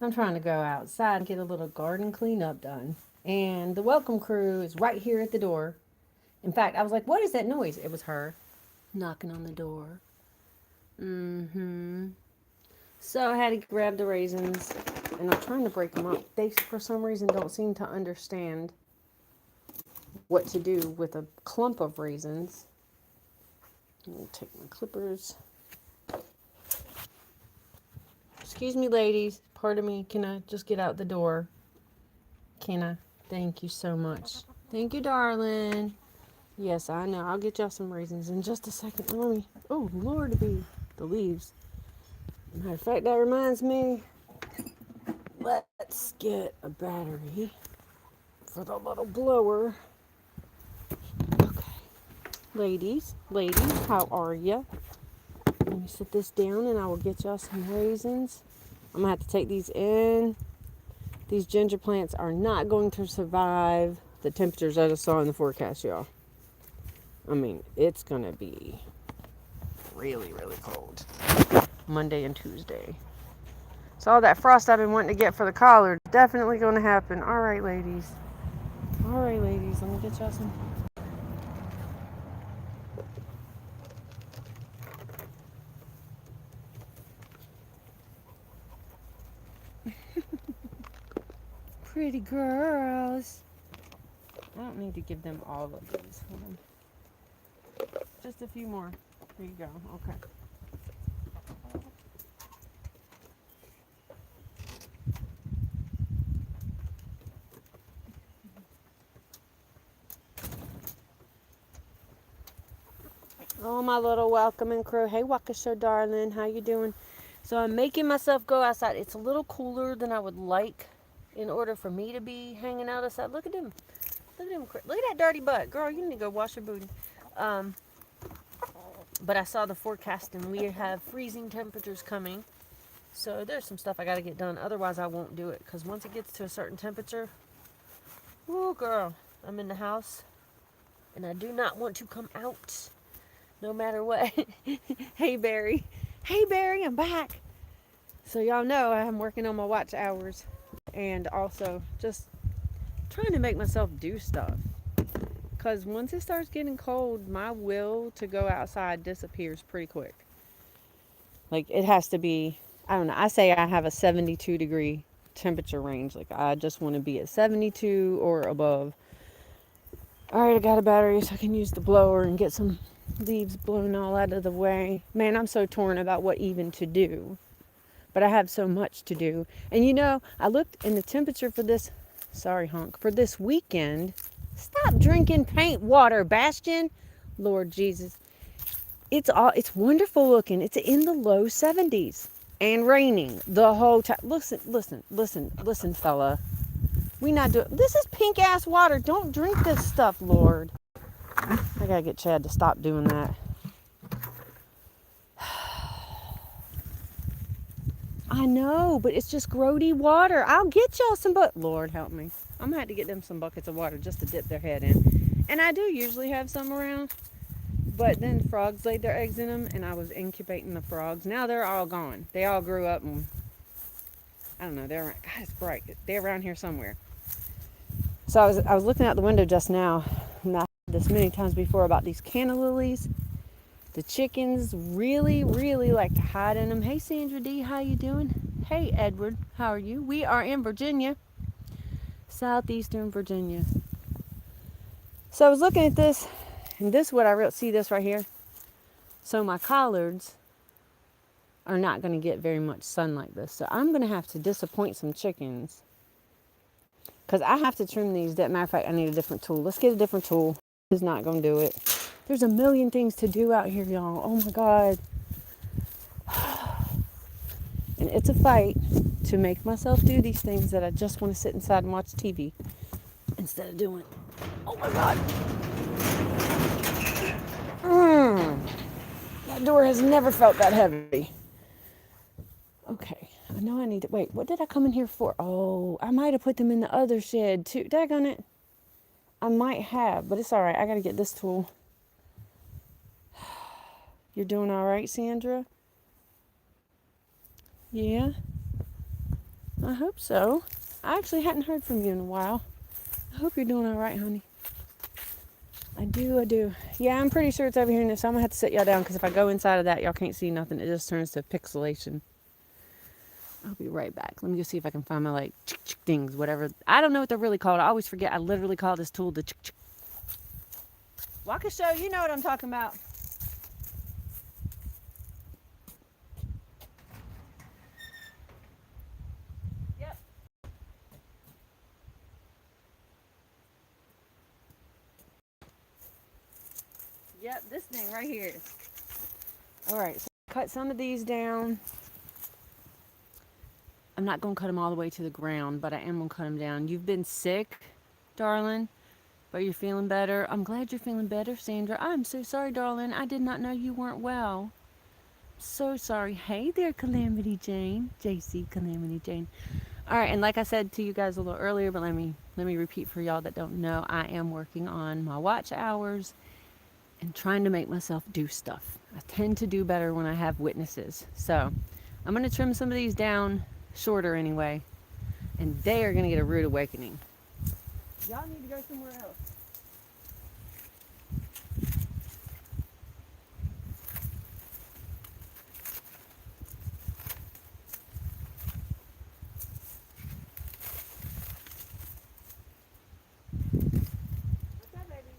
I'm trying to go outside and get a little garden cleanup done. And the welcome crew is right here at the door. In fact, I was like, what is that noise? It was her knocking on the door. Mm-hmm. So I had to grab the raisins, and I'm trying to break them up. They, for some reason, don't seem to understand what to do with a clump of raisins. I'm going to take my clippers. Excuse me, ladies. Pardon me. Can I just get out the door? Can I? Thank you so much. Thank you, darling. Yes, I know. I'll get y'all some raisins in just a second. Let me. Oh, Lord, be the leaves. Matter of fact, that reminds me. Let's get a battery for the little blower. Okay. Ladies, how are ya? Let me sit this down and I will get y'all some raisins. I'm gonna have to take these in. These ginger plants are not going to survive the temperatures I just saw in the forecast, y'all. I mean, it's gonna be really, really cold. Monday and Tuesday. So all that frost I've been wanting to get for the collard, definitely gonna happen. All right, ladies. All right, ladies. Let me get y'all some. Pretty girls. I don't need to give them all of these. Hold on. Just a few more. Here you go. Okay. Oh, my little welcoming crew. Hey, Waukesha, darling. How you doing? So I'm making myself go outside. It's a little cooler than I would like in order for me to be hanging out outside. Look at him. Look at him. Look at that dirty butt. Girl, you need to go wash your booty. Um, but I saw the forecast and we have freezing temperatures coming. So there's some stuff I got to get done. Otherwise, I won't do it. Because once it gets to a certain temperature, oh, girl, I'm in the house. And I do not want to come out. No matter what. Hey, Barry. Hey, Barry, I'm back. So y'all know I'm working on my watch hours. And also just trying to make myself do stuff. Because once it starts getting cold, my will to go outside disappears pretty quick. Like, it has to be, I don't know, I say I have a 72-degree temperature range. Like, I just want to be at 72 or above. All right, I got a battery so I can use the blower and get some leaves blown all out of the way. Man, I'm so torn about what even to do. But I have so much to do. And you know, I looked in the temperature for this, sorry, honk, for this weekend. Stop drinking paint water, Bastion. Lord Jesus. It's wonderful looking. It's in the low 70s and raining the whole time. Listen, fella. We not doing this is pink ass water. Don't drink this stuff, Lord. I gotta get Chad to stop doing that. I know, but it's just grody water. I'll get y'all some Lord help me. I'm gonna have to get them some buckets of water just to dip their head in. And I do usually have some around. But then frogs laid their eggs in them, and I was incubating the frogs. Now they're all gone. They all grew up, and I don't know. They're around, God, it's bright. They're around here somewhere. So I was looking out the window just now, and I said this many times before about these canna lilies. The chickens really, really like to hide in them. Hey, Sandra D, how you doing? Hey, Edward, how are you? We are in Virginia, southeastern Virginia. So I was looking at this, and this is what I see this right here. So my collards are not going to get very much sun like this. So I'm going to have to disappoint some chickens. Because I have to trim these. Matter of fact, I need a different tool. Let's get a different tool. This is not going to do it. There's a million things to do out here, y'all. Oh my God. And it's a fight to make myself do these things that I just want to sit inside and watch TV instead of doing. Oh my God. That door has never felt that heavy. Okay, I know I need to, wait, what did I come in here for? Oh, I might have put them in the other shed too. Daggone it. I might have, but it's all right. I got to get this tool. You're doing all right, Sandra? Yeah? I hope so. I actually hadn't heard from you in a while. I hope you're doing all right, honey. I do. Yeah, I'm pretty sure it's over here in this. So I'm going to have to sit y'all down because if I go inside of that, y'all can't see nothing. It just turns to pixelation. I'll be right back. Let me just see if I can find my, like, things, whatever. I don't know what they're really called. I always forget. I literally call this tool the Waukesha, you know what I'm talking about. Yep. Yep, this thing right here. All right, so cut some of these down. I'm not going to cut them all the way to the ground, but I am going to cut them down. You've been sick, darling, but you're feeling better. I'm glad you're feeling better, Sandra. I'm so sorry, darling. I did not know you weren't well. So sorry. Hey there, Calamity Jane. JC Calamity Jane. All right, and like I said to you guys a little earlier, but let me repeat for y'all that don't know, I am working on my watch hours and trying to make myself do stuff. I tend to do better when I have witnesses. So I'm going to trim some of these down shorter anyway, and they are going to get a rude awakening. Y'all need to go somewhere else. What's up, baby?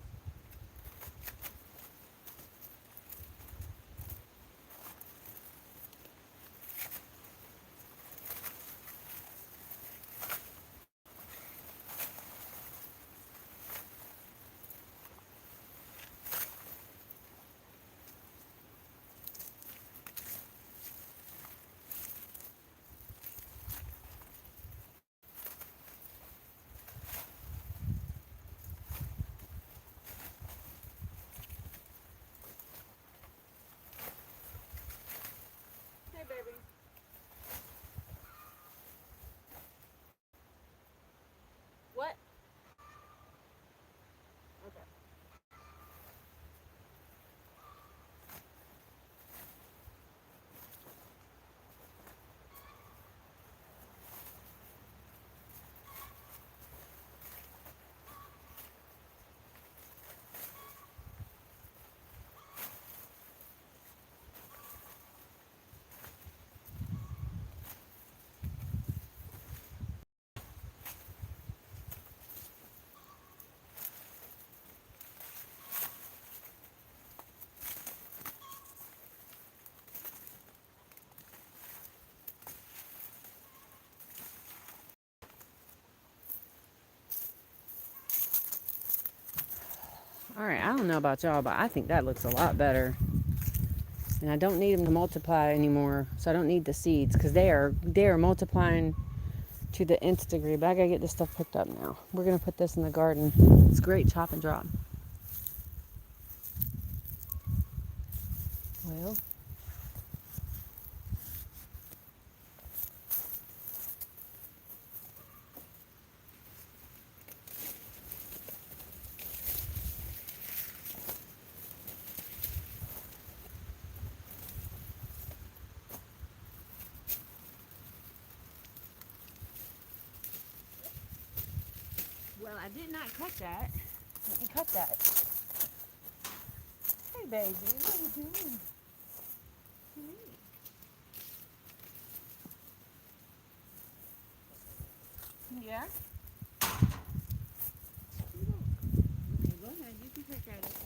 Hey, baby. What? Okay. All right, I don't know about y'all, but I think that looks a lot better. And I don't need them to multiply anymore, so I don't need the seeds because they are multiplying to the nth degree. But I gotta get this stuff picked up now. We're gonna put this in the garden. It's great chop and drop. Well, I did not cut that. Let me cut that. Hey, baby, what are you doing? Yeah? Okay, go ahead. You can pick at it.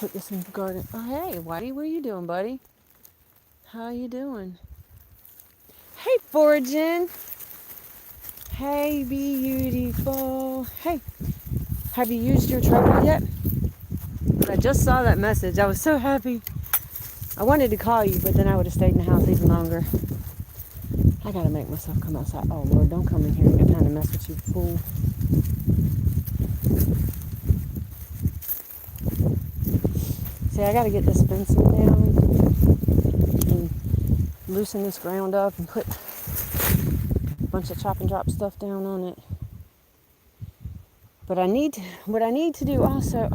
put this in the garden. Oh, hey, Whitey, what are you doing, buddy? How you doing? Hey, Foragin. Hey, beautiful. Hey, have you used your tripod yet? I just saw that message. I was so happy. I wanted to call you, but then I would have stayed in the house even longer. I gotta make myself come outside. Oh, Lord, don't come in here and get time to mess with you, fool. See, I gotta get this fencing down and loosen this ground up and put a bunch of chop and drop stuff down on it. But what I need to do also,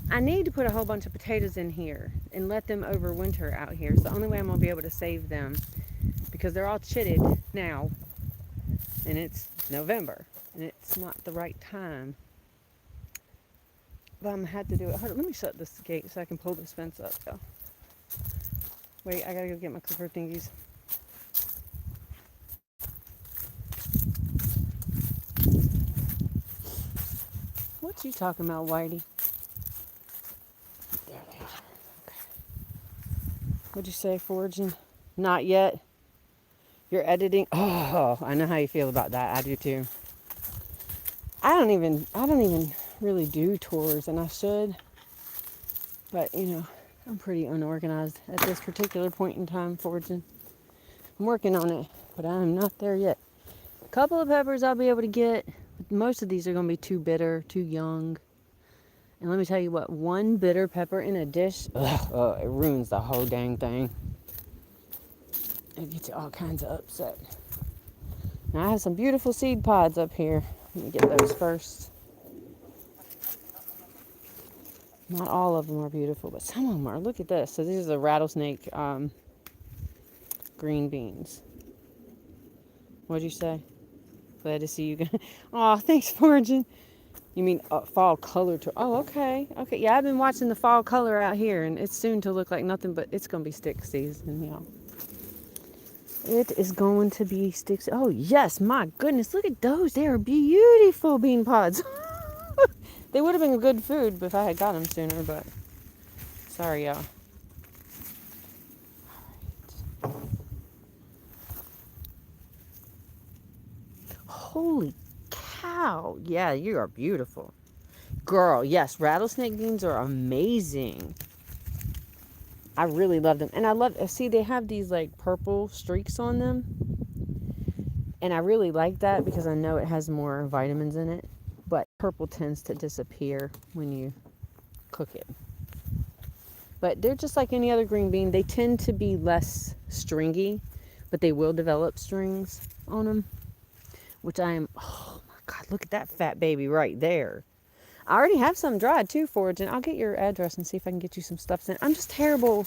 I need to put a whole bunch of potatoes in here and let them overwinter out here. It's the only way I'm gonna be able to save them, because they're all chitted now and it's November and it's not the right time. But I'm gonna have to do it. Hold on, let me shut this gate so I can pull this fence up though. Wait, I gotta go get my clipper thingies. What you talking about, Whitey? There they are. Okay. What'd you say, Foraging? Not yet. You're editing. Oh, I know how you feel about that. I do too. I don't even really do tours, and I should. But I'm pretty unorganized at this particular point in time, Foraging. I'm working on it, but I'm not there yet. A couple of peppers I'll be able to get. But most of these are going to be too bitter, too young. And let me tell you what, one bitter pepper in a dish, it ruins the whole dang thing. It gets you all kinds of upset. Now I have some beautiful seed pods up here. Let me get those first. Not all of them are beautiful, but some of them are. Look at this. So these are the rattlesnake green beans. What'd you say? Glad to see you guys. Oh, thanks, Foraging. You mean fall color to? Oh, okay. Okay, yeah, I've been watching the fall color out here, and it's soon to look like nothing, but it's going to be stick season, y'all. It is going to be sticks. Oh, yes, my goodness. Look at those. They are beautiful bean pods. They would have been good food if I had got them sooner, but sorry, y'all. All right. Holy cow. Yeah, you are beautiful. Girl, yes, rattlesnake beans are amazing. I really love them. And I love, see, they have these like purple streaks on them. And I really like that because I know it has more vitamins in it. But purple tends to disappear when you cook it. But they're just like any other green bean. They tend to be less stringy, but they will develop strings on them. Which I am, oh my God, look at that fat baby right there. I already have some dried too, Foraging. I'll get your address and see if I can get you some stuff sent. I'm just terrible.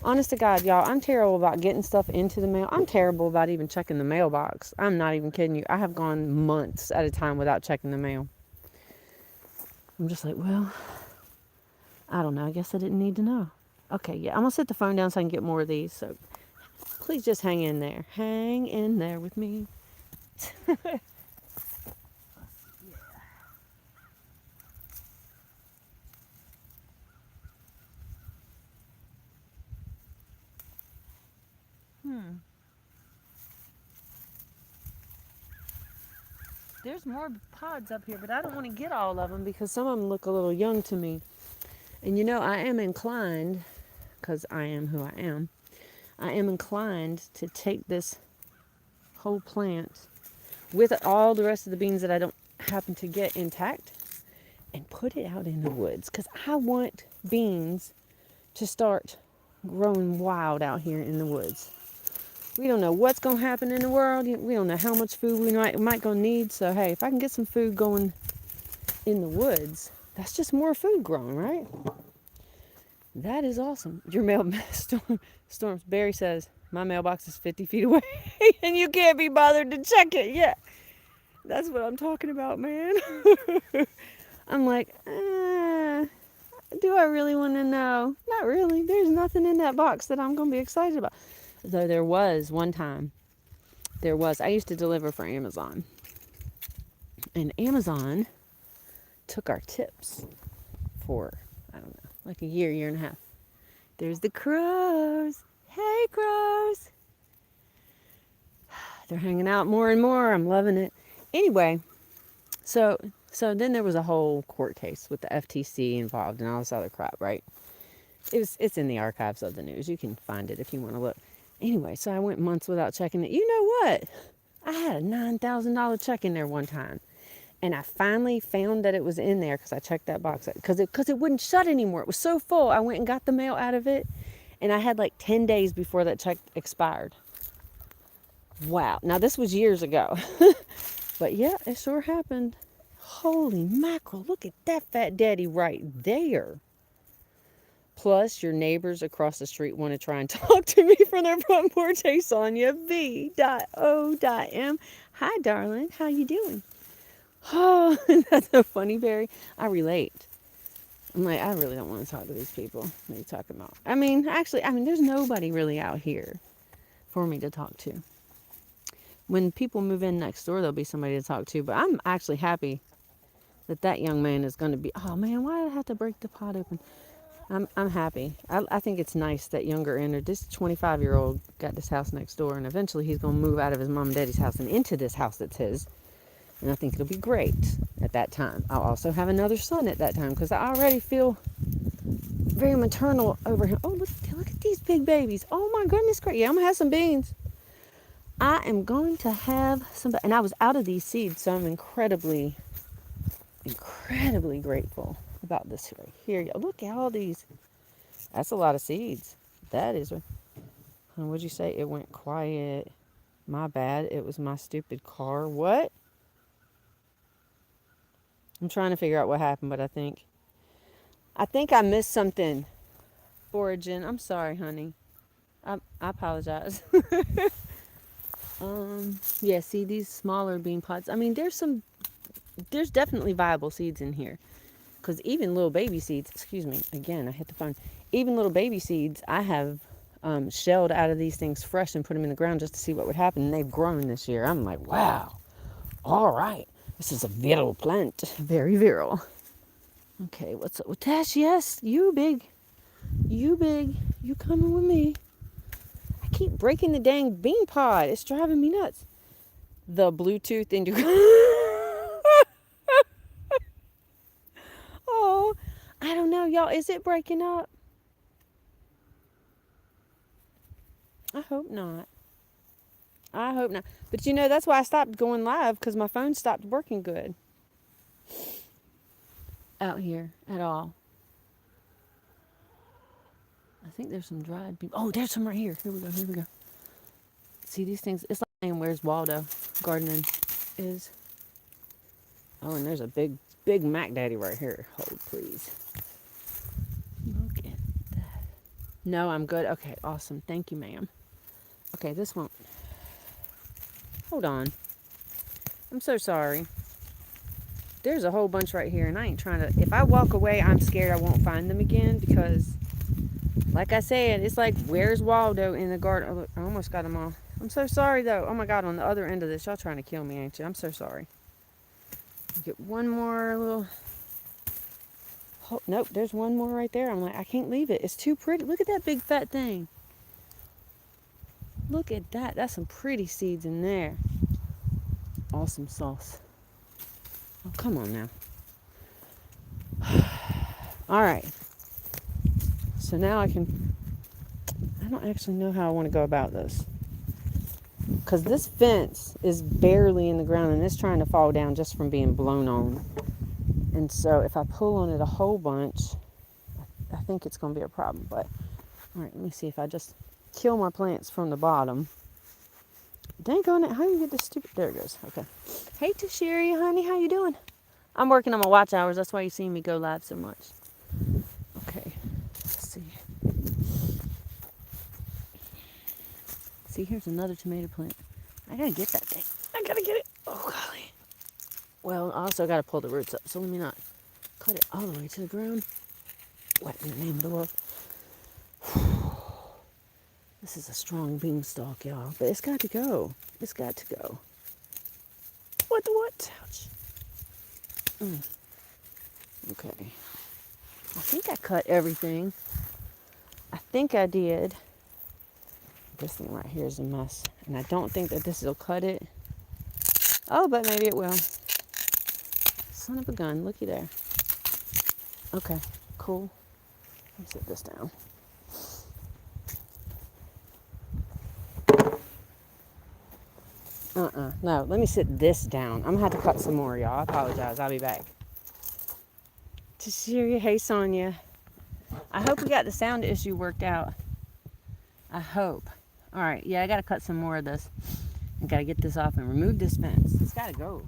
Honest to God, y'all, I'm terrible about getting stuff into the mail. I'm terrible about even checking the mailbox. I'm not even kidding you. I have gone months at a time without checking the mail. I'm just like, well, I don't know. I guess I didn't need to know. Okay, yeah, I'm going to set the phone down so I can get more of these. So please just hang in there. Hang in there with me. There's more pods up here, but I don't want to get all of them because some of them look a little young to me. And I am inclined, because I am who I am inclined to take this whole plant with all the rest of the beans that I don't happen to get intact and put it out in the woods, because I want beans to start growing wild out here in the woods. We don't know what's going to happen in the world. We don't know how much food we might going to need. So, hey, if I can get some food going in the woods, that's just more food growing, right? That is awesome. Your mail, Storms, Barry says, my mailbox is 50 feet away and you can't be bothered to check it. Yeah, that's what I'm talking about, man. I'm like, do I really want to know? Not really. There's nothing in that box that I'm going to be excited about. Though there was one time, I used to deliver for Amazon. And Amazon took our tips for I don't know, like a year and a half. There's the crows. Hey, crows. They're hanging out more and more. I'm loving it. Anyway, so then there was a whole court case with the FTC involved and all this other crap, right? It's in the archives of the news. You can find it if you want to look. Anyway, so I went months without checking it. You know what? I had a $9,000 check in there one time. And I finally found that it was in there because I checked that box because it wouldn't shut anymore. It was so full. I went and got the mail out of it, and I had like 10 days before that check expired. Wow. Now, this was years ago. But yeah, it sure happened. Holy mackerel. Look at that fat daddy right there. Plus, your neighbors across the street want to try and talk to me from their front porch. Hey, Sonia V.O.M. Hi, darling. How you doing? Oh, that's so funny, Barry. I relate. I'm like, I really don't want to talk to these people. What are you talking about? I mean, actually, there's nobody really out here for me to talk to. When people move in next door, there'll be somebody to talk to. But I'm actually happy that young man is going to be. Oh man, why did I have to break the pot open? I'm happy. I think it's nice that younger entered. This 25-year-old got this house next door, and eventually he's going to move out of his mom and daddy's house and into this house that's his. And I think it'll be great at that time. I'll also have another son at that time because I already feel very maternal over him. Oh, look at these big babies. Oh my goodness, great. Yeah, I'm going to have some beans. I am going to have some, and I was out of these seeds, so I'm incredibly grateful about this right here. Look at all these. That's a lot of seeds. That is. What'd you say? It went quiet. My bad. It was my stupid car. What? I'm trying to figure out what happened, but I think I missed something. Origin. I'm sorry, honey. I apologize. Yeah, see these smaller bean pods. There's definitely viable seeds in here. Because even little baby seeds, excuse me, again, I hit the phone. Even little baby seeds, I have shelled out of these things fresh and put them in the ground just to see what would happen. And they've grown this year. I'm like, wow. All right. This is a virile plant. Very virile. Okay, what's up with Tash? Yes, you big. You big. You coming with me. I keep breaking the dang bean pod. It's driving me nuts. The Bluetooth in your... Oh, I don't know, y'all. Is it breaking up? I hope not. But that's why I stopped going live, because my phone stopped working good out here at all. I think there's some dried beans. Oh, there's some right here. Here we go. See these things? It's like saying Where's Waldo gardening is. Oh, and there's a big Mac Daddy right here. Hold, please. Look at that. No, I'm good. Okay, awesome. Thank you, ma'am. Okay, this won't. Hold on. I'm so sorry. There's a whole bunch right here, and I ain't trying to... If I walk away, I'm scared I won't find them again, because, like I said, it's like, Where's Waldo in the garden? Oh, look, I almost got them all. I'm so sorry, though. Oh, my God, on the other end of this, y'all trying to kill me, ain't you? I'm so sorry. Get one more little... Oh, nope, there's one more right there. I'm like, I can't leave it. It's too pretty. Look at that big fat thing. Look at that. That's some pretty seeds in there. Awesome sauce. Oh, come on now. All right. So now I don't actually know how I want to go about this. Because this fence is barely in the ground, and it's trying to fall down just from being blown on. And so if I pull on it a whole bunch, I think it's going to be a problem. But, all right, let me see if I just kill my plants from the bottom. Dang on it, how do you get this stupid... There it goes, okay. Hey, Tashiri, honey, how you doing? I'm working on my watch hours. That's why you see me go live so much. Okay, let's see. See, here's another tomato plant. I gotta get that thing. I gotta get it. Oh, golly. Well, I also gotta pull the roots up, so let me not cut it all the way to the ground. What in the name of the world? This is a strong beanstalk, y'all. But it's got to go. It's got to go. What? Ouch. Okay. I think I cut everything. I think I did. This thing right here is a mess. And I don't think that this will cut it. Oh, but maybe it will. Son of a gun. Looky there. Okay, cool. Let me set this down. No, let me sit this down. I'm going to have to cut some more, y'all. I apologize. I'll be back. To Syria. Hey, Sonia. I hope we got the sound issue worked out. I hope. All right. Yeah, I got to cut some more of this. I got to get this off and remove this fence. It's got to go.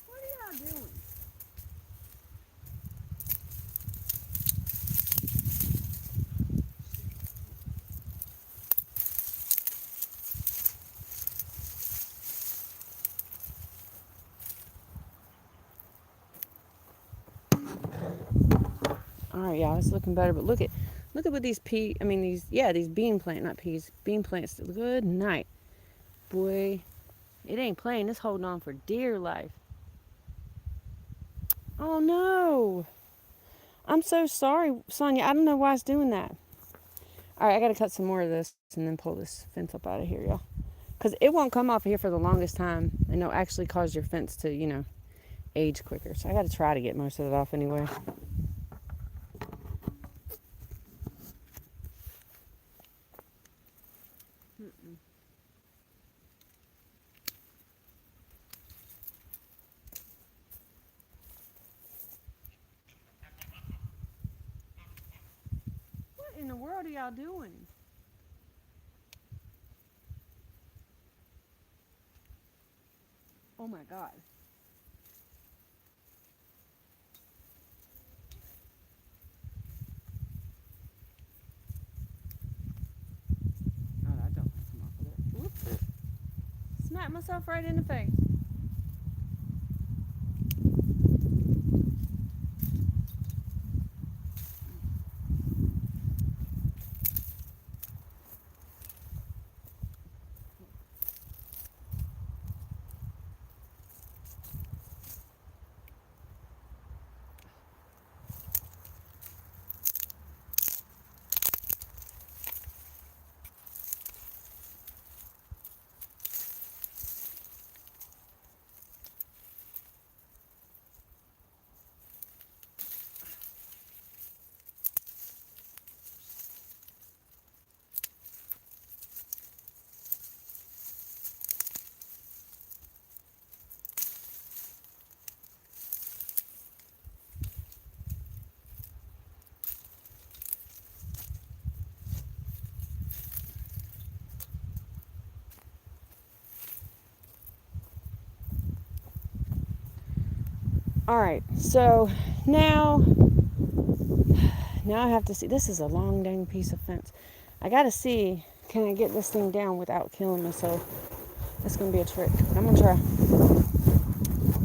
What are y'all doing? All right, y'all, it's looking better, but look at what these these bean plant, not peas, bean plants. Good night, boy. It ain't playing. It's holding on for dear life. Oh no, I'm so sorry, Sonia. I don't know why it's doing that. All right, I gotta cut some more of this and then pull this fence up out of here, y'all, because it won't come off of here for the longest time, and it'll actually cause your fence to age quicker. So I gotta try to get most of it off anyway. What in the world are y'all doing? Oh my God. Oh, that don't come off of it. Whoops. Smacked myself right in the face. All right, so now I have to see. This is a long dang piece of fence. I gotta see, can I get this thing down without killing myself? That's gonna be a trick, but I'm gonna try.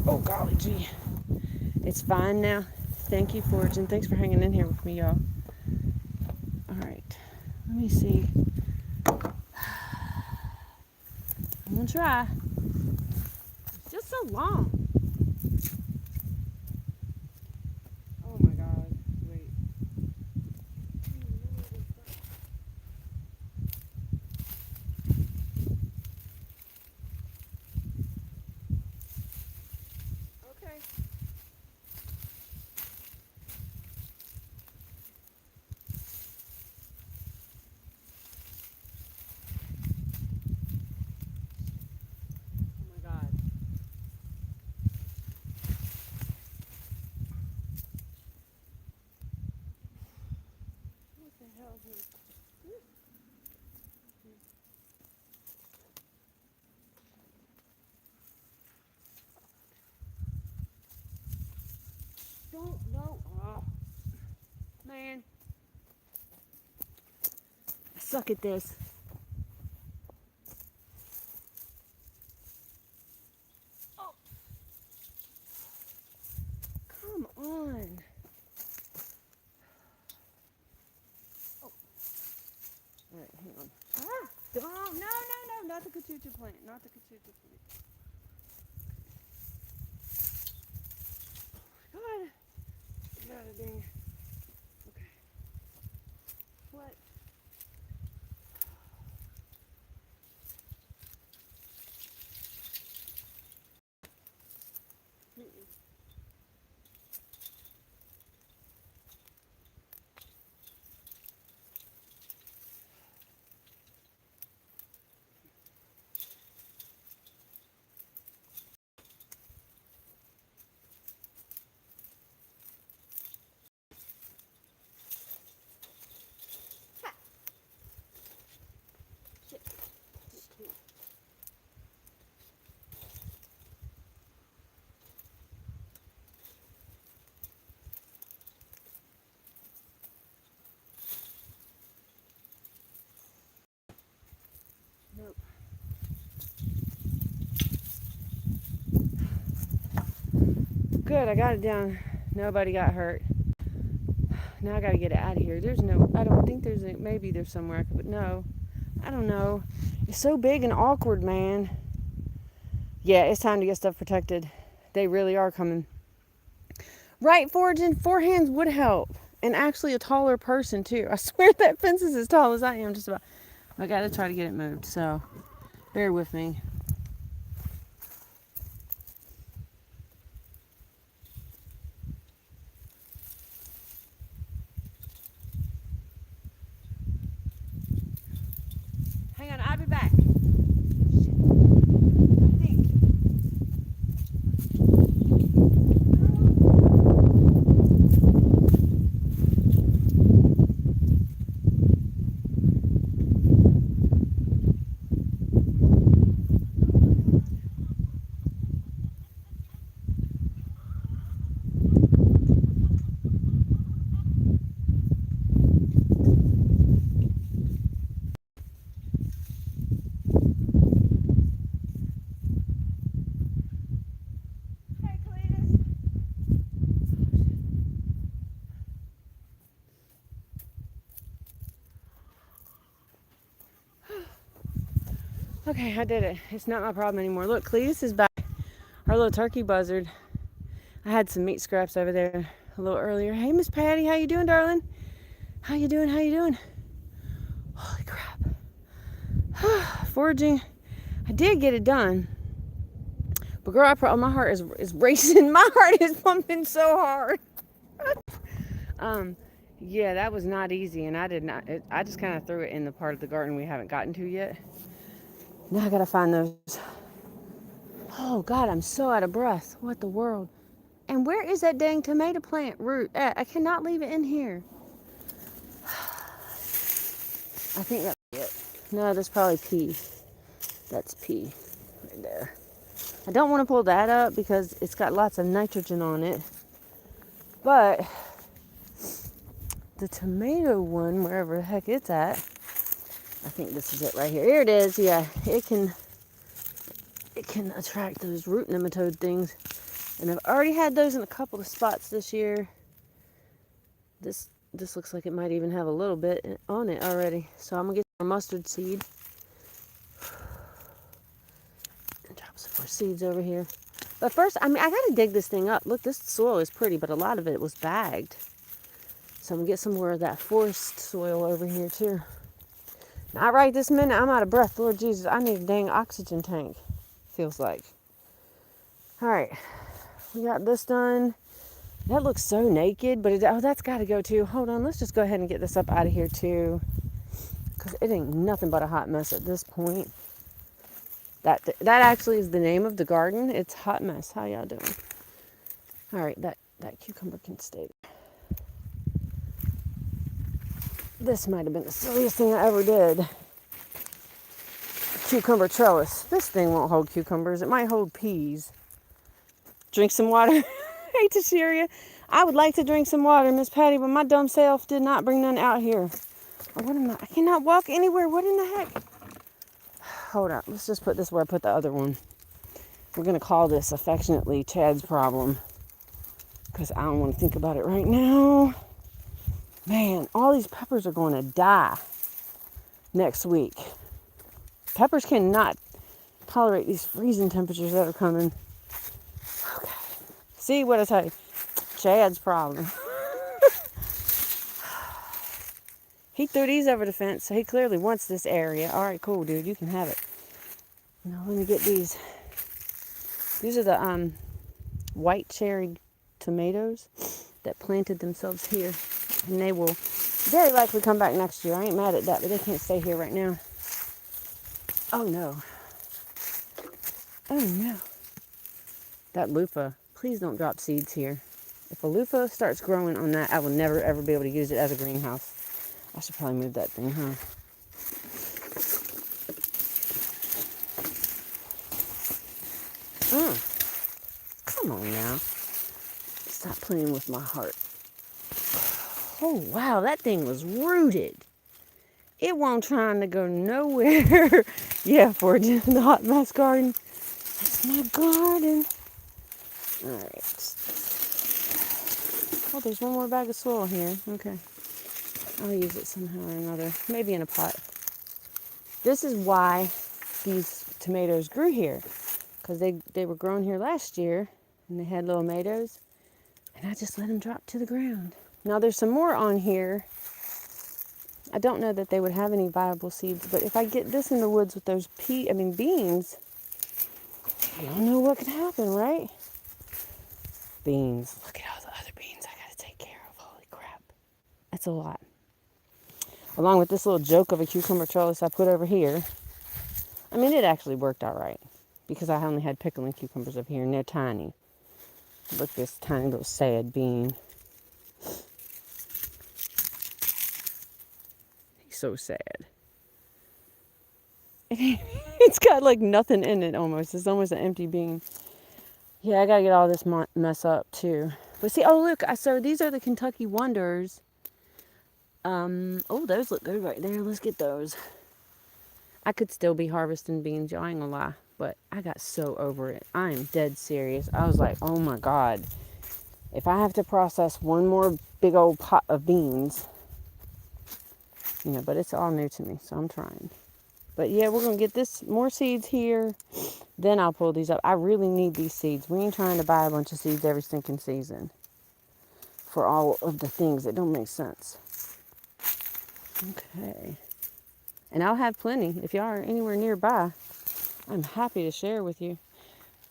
Oh golly gee. It's fine now. Thank you, Forge, and thanks for hanging in here with me, y'all. All right, let me see. I'm gonna try. It's just so long. Oh my God, wait. Okay. tell him. Don't, no. Oh, man. I suck at this. Oh. Come on. Oh. All right, hang on. Ah! Don't, no, not the cachucha plant, not the cachucha plant. God. God dang. Okay. What? Nope. Good, I got it down. Nobody got hurt. Now I gotta get it out of here. There's no, I don't think there's a, maybe there's somewhere I could, but no. I don't know. It's so big and awkward, man. Yeah, it's time to get stuff protected. They really are coming. Right, foraging, 4 hands would help. And actually a taller person too. I swear that fence is as tall as I am just about. I gotta try to get it moved, so bear with me. Hang on, I'll be back. Okay, I did it. It's not my problem anymore. Look, Cletus is back. Our little turkey buzzard. I had some meat scraps over there a little earlier. Hey, Miss Patty, how you doing, darling? How you doing? How you doing? Holy crap. Foraging. I did get it done. But girl, my heart is racing. My heart is pumping so hard. Yeah, that was not easy, and I did not. I just kind of threw it in the part of the garden we haven't gotten to yet. Now I gotta find those. Oh God, I'm so out of breath. What the world? And where is that dang tomato plant root at? I cannot leave it in here. I think that's it. No, that's probably pea. That's pea right there. I don't want to pull that up because it's got lots of nitrogen on it. But the tomato one, wherever the heck it's at, I think this is it right here. Here it is. Yeah, it can attract those root nematode things. And I've already had those in a couple of spots this year. This looks like it might even have a little bit on it already. So I'm gonna get some mustard seed. And drop some more seeds over here. But first, I gotta dig this thing up. Look, this soil is pretty, but a lot of it was bagged. So I'm gonna get some more of that forest soil over here too. Not right this minute, I'm out of breath. Lord Jesus, I need a dang oxygen tank. Feels like. All right, we got this done. That looks so naked, but that's got to go too. Hold on, let's just go ahead and get this up out of here too, because it ain't nothing but a hot mess at this point. That actually is the name of the garden. It's Hot Mess. How y'all doing? All right, that cucumber can stay there. This might have been the silliest thing I ever did. Cucumber trellis. This thing won't hold cucumbers. It might hold peas. Drink some water. Hate to share you. I would like to drink some water, Miss Patty, but my dumb self did not bring none out here. Oh, what am I? I cannot walk anywhere. What in the heck? Hold on. Let's just put this where I put the other one. We're going to call this affectionately Chad's problem, because I don't want to think about it right now. Man, all these peppers are going to die next week. Peppers cannot tolerate these freezing temperatures that are coming. Okay. See what I tell you? Chad's problem. He threw these over the fence, so he clearly wants this area. All right, cool, dude. You can have it. Now, let me get these. These are the white cherry tomatoes that planted themselves here. And they will very likely come back next year. I ain't mad at that, but they can't stay here right now. Oh, no. Oh, no. That loofah. Please don't drop seeds here. If a loofah starts growing on that, I will never, ever be able to use it as a greenhouse. I should probably move that thing, huh? Come on now. Stop playing with my heart. Oh, wow. That thing was rooted. It won't trying to go nowhere. Yeah, for the hot mess garden. It's my garden. All right. Oh, there's one more bag of soil here. Okay. I'll use it somehow or another. Maybe in a pot. This is why these tomatoes grew here. Because they were grown here last year. And they had little tomatoes. And I just let them drop to the ground. Now there's some more on here. I don't know that they would have any viable seeds. But if I get this in the woods with those beans. You don't know what can happen, right? Beans. Look at all the other beans I gotta take care of. Holy crap. That's a lot. Along with this little joke of a cucumber trellis I put over here. I mean, it actually worked all right. Because I only had pickling cucumbers up here, and they're tiny. Look at this tiny little sad bean. He's so sad. It's got like nothing in it almost. It's almost an empty bean. Yeah, I gotta get all this mess up too. But see, oh look, so these are the Kentucky Wonders. Oh, those look good right there. Let's get those. I could still be harvesting beans, y'all, I ain't gonna lie. But I got so over it. I am dead serious. I was like, oh my God. If I have to process one more big old pot of beans, but it's all new to me, so I'm trying. But yeah, we're going to get more seeds here. Then I'll pull these up. I really need these seeds. We ain't trying to buy a bunch of seeds every stinking season for all of the things that don't make sense. Okay. And I'll have plenty. If y'all are anywhere nearby, I'm happy to share with you.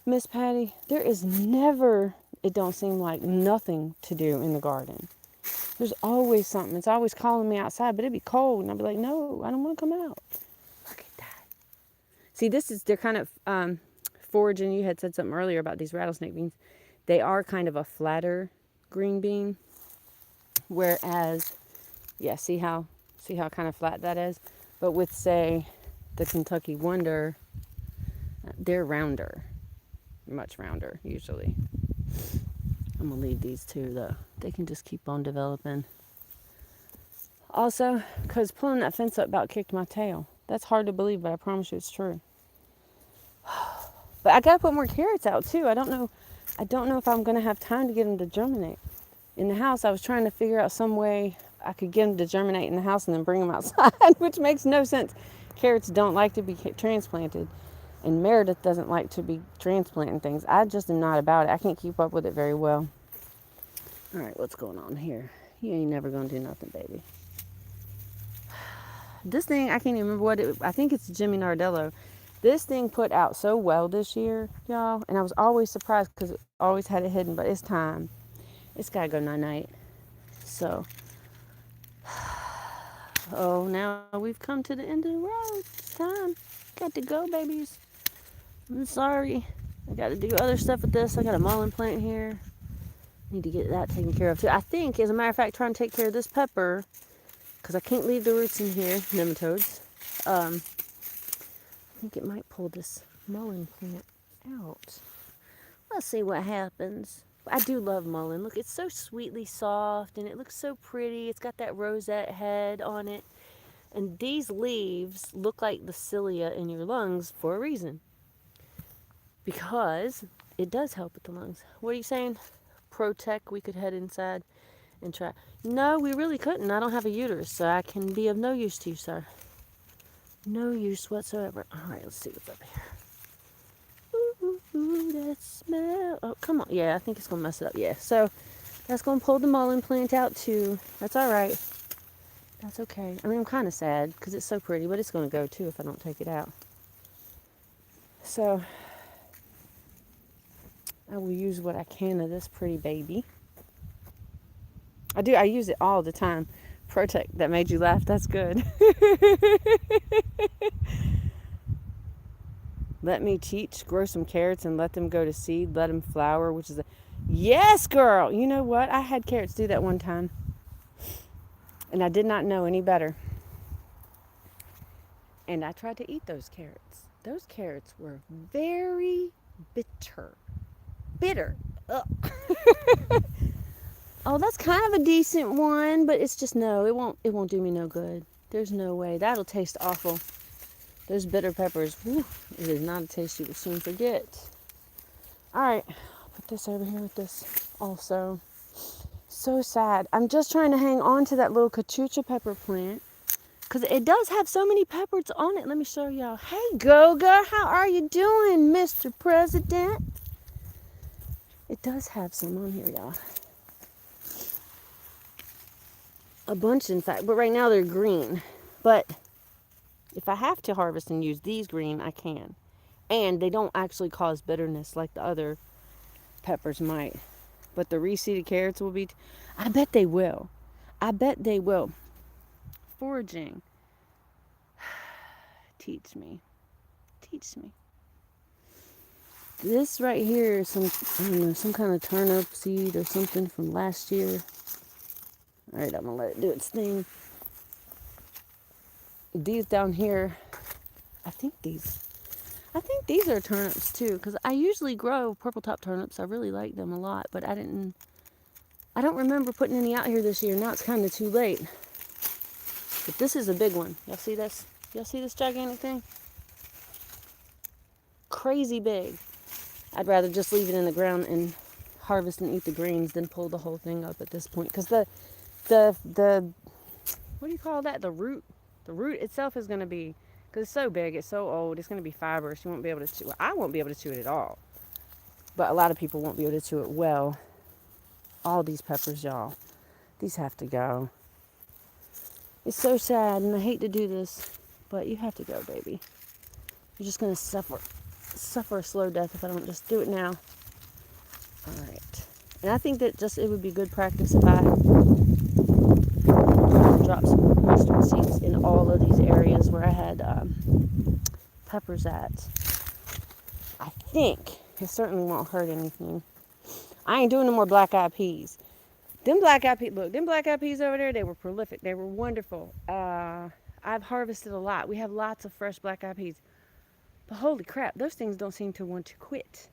Miss Patty, there is never, it don't seem like, nothing to do in the garden. There's always something. It's always calling me outside, but it'd be cold. And I'd be like, no, I don't want to come out. Look at that. See, they're kind of foraging. You had said something earlier about these rattlesnake beans. They are kind of a flatter green bean. Whereas, yeah, see how kind of flat that is? But with, say, the Kentucky Wonder, they're rounder. Much rounder, usually. I'm going to leave these two, though. They can just keep on developing. Also, because pulling that fence up about kicked my tail. That's hard to believe, but I promise you it's true. But I got to put more carrots out, too. I don't know if I'm going to have time to get them to germinate. In the house, I was trying to figure out some way I could get them to germinate in the house and then bring them outside, which makes no sense. Carrots don't like to be transplanted. And Meredith doesn't like to be transplanting things. I just am not about it. I can't keep up with it very well. All right, what's going on here? You ain't never going to do nothing, baby. This thing, I can't even remember I think it's Jimmy Nardello. This thing put out so well this year, y'all. And I was always surprised because it always had it hidden. But it's time. It's got to go night-night. So, oh, now we've come to the end of the road. It's time. Got to go, babies. I'm sorry. I got to do other stuff with this. I got a mullein plant here. Need to get that taken care of too. I think, as a matter of fact, trying to take care of this pepper because I can't leave the roots in here, nematodes. I think it might pull this mullein plant out. Let's see what happens. I do love mullein. Look, it's so sweetly soft and it looks so pretty. It's got that rosette head on it. And these leaves look like the cilia in your lungs for a reason. Because it does help with the lungs. What are you saying? Protect, we could head inside and try. No, we really couldn't. I don't have a uterus, so I can be of no use to you, sir. No use whatsoever. All right, let's see what's up here. Ooh, that smell. Oh, come on. Yeah, I think it's going to mess it up. Yeah, so that's going to pull the mullein plant out too. That's all right. That's okay. I mean, I'm kind of sad because it's so pretty, but it's going to go too if I don't take it out. So I will use what I can of this pretty baby. I use it all the time. Protect, that made you laugh. That's good. Let me teach, grow some carrots and let them go to seed, let them flower, which is a... Yes, girl! You know what? I had carrots do that one time. And I did not know any better. And I tried to eat those carrots. Those carrots were very bitter. Bitter. Ugh. Oh, that's kind of a decent one, but it's just no, it won't do me no good. There's no way. That'll taste awful. Those bitter peppers, whew, it is not a taste you will soon forget. All right, I'll put this over here with this also. So sad. I'm just trying to hang on to that little cachucha pepper plant because it does have so many peppers on it. Let me show y'all. Hey, Goga, how are you doing, Mr. President? It does have some on here, y'all. A bunch, in fact, but right now they're green. But if I have to harvest and use these green, I can. And they don't actually cause bitterness like the other peppers might. But the reseeded carrots will be... I bet they will. I bet they will. Foraging. Teach me. Teach me. This right here is some, I don't know, some kind of turnip seed or something from last year. Alright, I'm going to let it do its thing. These down here, I think these are turnips too, because I usually grow purple top turnips. I really like them a lot, but I don't remember putting any out here this year. Now it's kind of too late. But this is a big one. Y'all see this? Y'all see this gigantic thing? Crazy big. I'd rather just leave it in the ground and harvest and eat the greens than pull the whole thing up at this point. Because the what do you call that? The root itself is going to be, because it's so big, it's so old, it's going to be fibrous. You won't be able to chew it. I won't be able to chew it at all. But a lot of people won't be able to chew it well. All these peppers, y'all. These have to go. It's so sad, and I hate to do this, but you have to go, baby. You're just going to suffer a slow death if I don't just do it now. All right. And I think that it would be good practice if I drop some mustard seeds in all of these areas where I had peppers at. I think it certainly won't hurt anything. I ain't doing no more black-eyed peas. Them black-eyed peas, look, them black-eyed peas over there, they were prolific. They were wonderful. I've harvested a lot. We have lots of fresh black-eyed peas. But holy crap, those things don't seem to want to quit.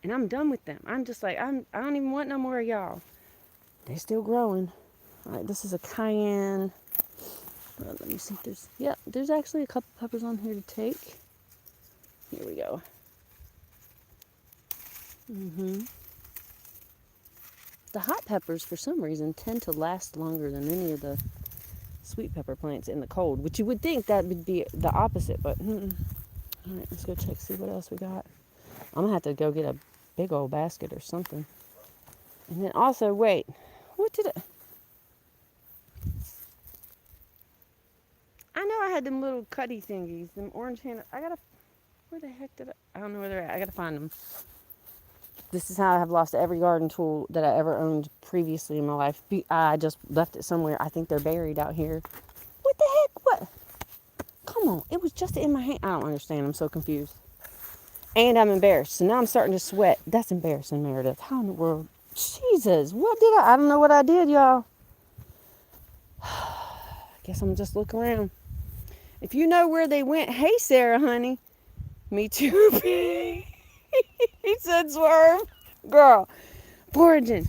And I'm done with them. I'm just like, I don't even want no more of y'all. They're still growing. All right, this is a cayenne. Let me see if there's actually a couple peppers on here to take. Here we go. The hot peppers, for some reason, tend to last longer than any of the sweet pepper plants in the cold, which you would think that would be the opposite, but All right, let's go check, see what else we got. I'm going to have to go get a big old basket or something. And then also, wait, what did it... I know I had them little cutty thingies, them orange hand... Where the heck did I don't know where they're at. I gotta find them. This is how I have lost every garden tool that I ever owned previously in my life. I just left it somewhere. I think they're buried out here. What the heck? What? Come on. It was just in my hand. I don't understand. I'm so confused. And I'm embarrassed. So now I'm starting to sweat. That's embarrassing, Meredith. How in the world? Jesus. What did I don't know what I did, y'all. Guess I'm just looking around. If you know where they went, hey, Sarah, honey. Me too. He said swerve. Girl, Foraging.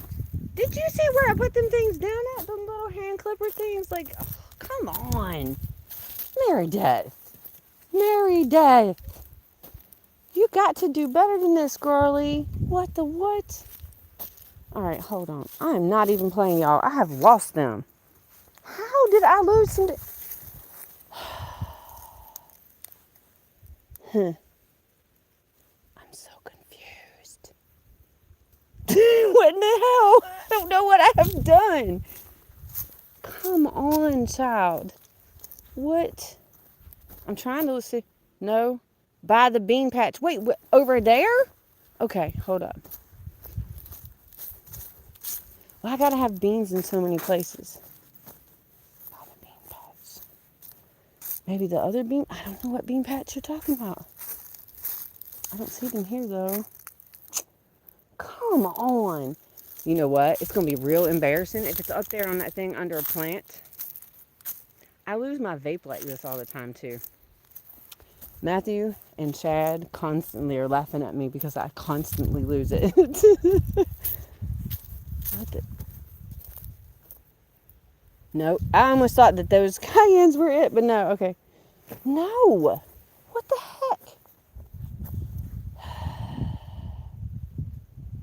Did you see where I put them things down at? Them little hand clipper things? Like, oh, come on. Mary Death. Mary Death. You got to do better than this, girlie. What the what? All right, hold on. I am not even playing, y'all. I have lost them. How did I lose some? Huh. I'm so confused. What in the hell? I don't know what I have done. Come on, child. What? I'm trying to see. No. By the bean patch. Wait, over there? Okay, hold up. Well, I gotta have beans in so many places. By the bean patch. Maybe the other bean. I don't know what bean patch you're talking about. I don't see them here, though. Come on. You know what? It's going to be real embarrassing if it's up there on that thing under a plant. I lose my vape like this all the time, too. Matthew and Chad constantly are laughing at me because I constantly lose it. What the? No, I almost thought that those cayennes were it, but no, okay. No! What the heck?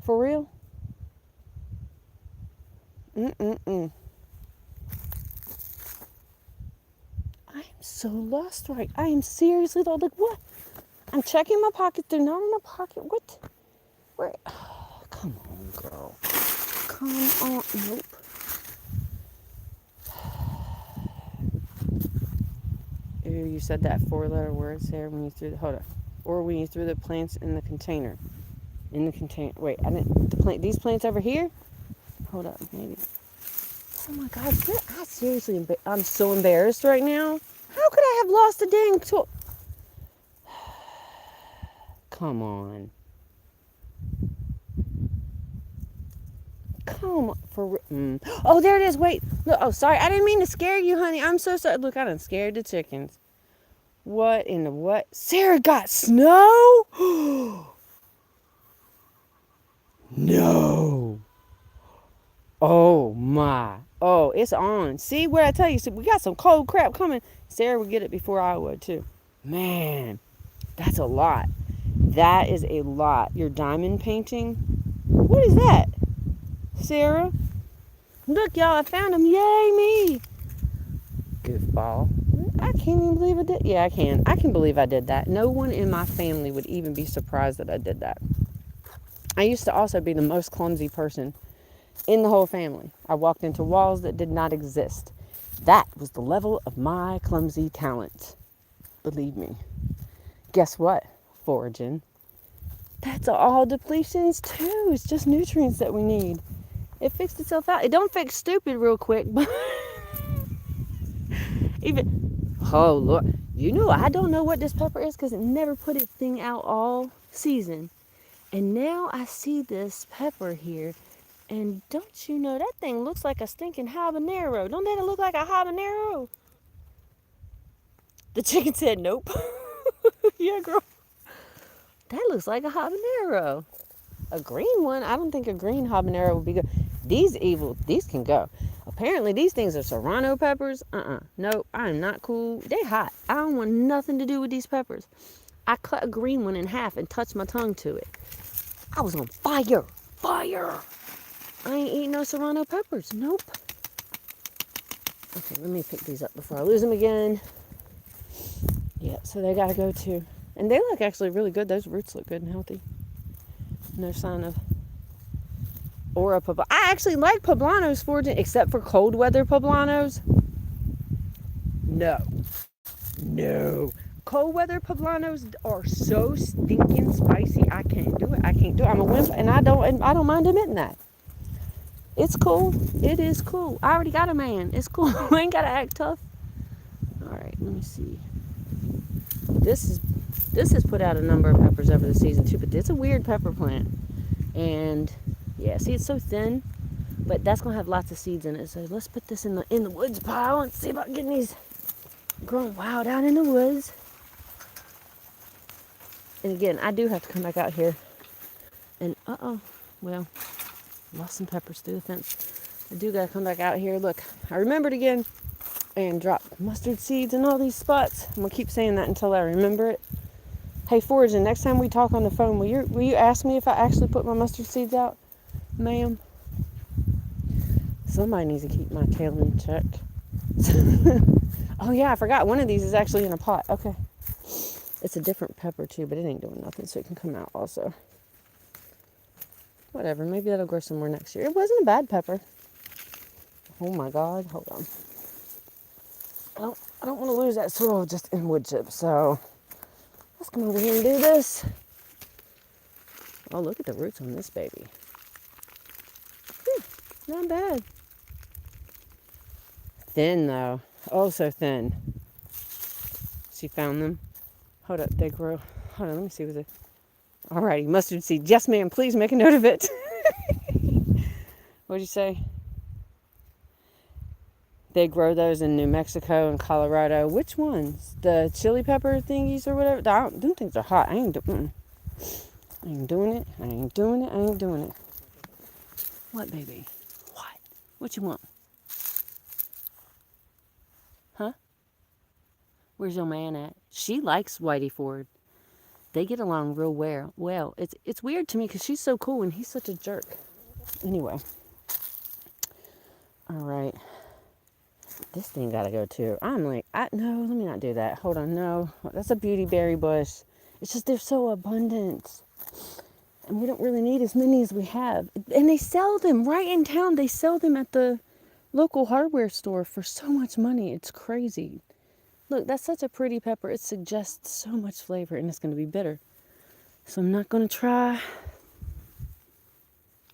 For real? Mm-mm-mm. I am so lost right. I am seriously though. Like what? I'm checking my pockets. They're not in my pocket. What? Where? Oh, come on, girl. Come on. Nope. Ooh, you said that 4-letter word there when you threw the, hold on. Or when you threw the plants in the container. In the container. Wait, I didn't, the plant, these plants over here? Hold up, maybe. Oh my God, I seriously, I'm so embarrassed right now. How could I have lost a dang tool? Come on. Come on. Oh, there it is. Wait. Look. Oh, sorry. I didn't mean to scare you, honey. I'm so sorry. Look, I done scared the chickens. What in the what? Sarah got snow? No. Oh, my. Oh, it's on. See what I tell you? So we got some cold crap coming. Sarah would get it before I would, too. Man, that's a lot. That is a lot. Your diamond painting? What is that? Sarah? Look, y'all, I found him. Yay, me. Goofball. I can't even believe I did. Yeah, I can. I can believe I did that. No one in my family would even be surprised that I did that. I used to also be the most clumsy person in the whole family. I walked into walls that did not exist. That was the level of my clumsy talent. Believe me. Guess what? Foraging. That's all depletions too. It's just nutrients that we need. It fixed itself out. It don't fix stupid real quick, but even, oh Lord, you know, I don't know what this pepper is because it never put its thing out all season. And now I see this pepper here, and don't you know that thing looks like a stinking habanero? Don't that look like a habanero? The chicken said nope. Yeah, girl. That looks like a habanero. A green one? I don't think a green habanero would be good. These can go. Apparently these things are serrano peppers. No, I'm not cool. They hot. I don't want nothing to do with these peppers. I cut a green one in half and touched my tongue to it. I was on fire. Fire. I ain't eating no serrano peppers. Nope. Okay, let me pick these up before I lose them again. Yeah, so they gotta go too. And they look actually really good. Those roots look good and healthy. No sign of Aura poblano. I actually like poblanos, Foraging, except for cold weather poblanos. No. Cold weather poblanos are so stinking spicy. I can't do it. I'm a wimp, and I don't mind admitting that. It's cool. It is cool. I already got a man. It's cool. I ain't gotta act tough. All right, let me see. This has put out a number of peppers over the season too, but it's a weird pepper plant. And yeah, see, it's so thin. But that's going to have lots of seeds in it. So let's put this in the woods pile and see about getting these growing wild out in the woods. And again, I do have to come back out here. And well, lost some peppers through the fence. I do got to come back out here. Look, I remembered again and drop mustard seeds in all these spots. I'm going to keep saying that until I remember it. Hey, Foragin, next time we talk on the phone, will you ask me if I actually put my mustard seeds out, ma'am? Somebody needs to keep my tail in check. Oh, yeah, I forgot. One of these is actually in a pot. Okay. It's a different pepper, too, but it ain't doing nothing, so it can come out also. Whatever. Maybe that'll grow some more next year. It wasn't a bad pepper. Oh, my God. Hold on. I don't want to lose that soil just in wood chips, so let's come over here and do this. Oh, look at the roots on this baby. Not bad. Thin, though. Oh, so thin. She found them. Hold up, they grow. Hold on, let me see what it. Alrighty, mustard seed. Yes, ma'am, please make a note of it. What'd you say? They grow those in New Mexico and Colorado. Which ones? The chili pepper thingies or whatever? Them things are hot. I ain't doing it. I ain't doing it. What, baby? What? What you want? Huh? Where's your man at? She likes Whitey Ford. They get along real well. It's weird to me because she's so cool and he's such a jerk. Anyway. All right. This thing got to go too. I'm like, no, let me not do that. Hold on, no. That's a beauty berry bush. It's just they're so abundant. And we don't really need as many as we have. And they sell them right in town. They sell them at the local hardware store for so much money. It's crazy. Look, that's such a pretty pepper. It suggests so much flavor and it's going to be bitter. So I'm not going to try.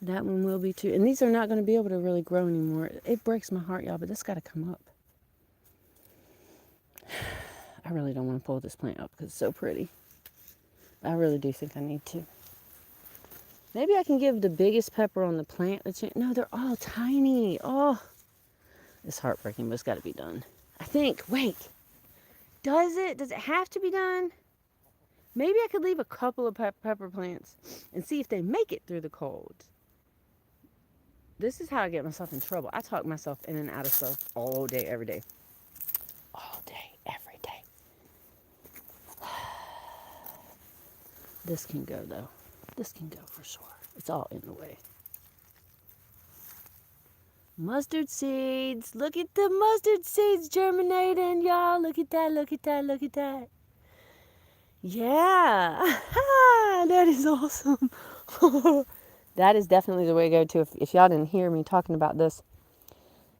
That one will be too. And these are not going to be able to really grow anymore. It breaks my heart, y'all, but this got to come up. I really don't want to pull this plant up because it's so pretty. I really do think I need to. Maybe I can give the biggest pepper on the plant a chance. No, they're all tiny. Oh, it's heartbreaking, but it's got to be done. I think. Wait. Does it? Does it have to be done? Maybe I could leave a couple of pepper plants and see if they make it through the cold. This is how I get myself in trouble. I talk myself in and out of stuff all day, every day. All day, every day. This can go, though. This can go for sure. It's all in the way. Mustard seeds. Look at the mustard seeds germinating, y'all. Look at that, look at that, look at that. Yeah. That is awesome. That is definitely the way to go, too. If y'all didn't hear me talking about this,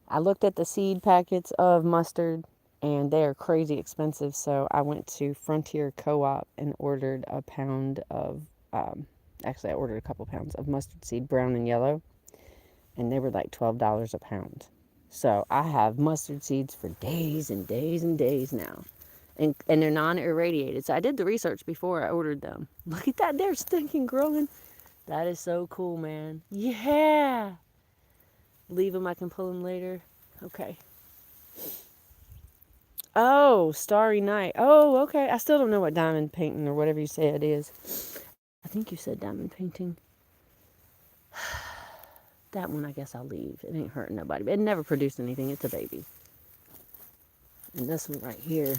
I looked at the seed packets of mustard, and they are crazy expensive. So I went to Frontier Co-op and ordered a pound of, actually I ordered a couple pounds of mustard seed, brown and yellow. And they were like $12 a pound. So I have mustard seeds for days and days and days now. And they're non-irradiated. So I did the research before I ordered them. Look at that. They're stinking growing. That is so cool, man. Yeah. Leave them. I can pull them later. Okay. Oh, Starry Night. Oh, okay. I still don't know what diamond painting or whatever you say it is. I think you said diamond painting. That one I guess I'll leave. It ain't hurting nobody. But it never produced anything. It's a baby. And this one right here.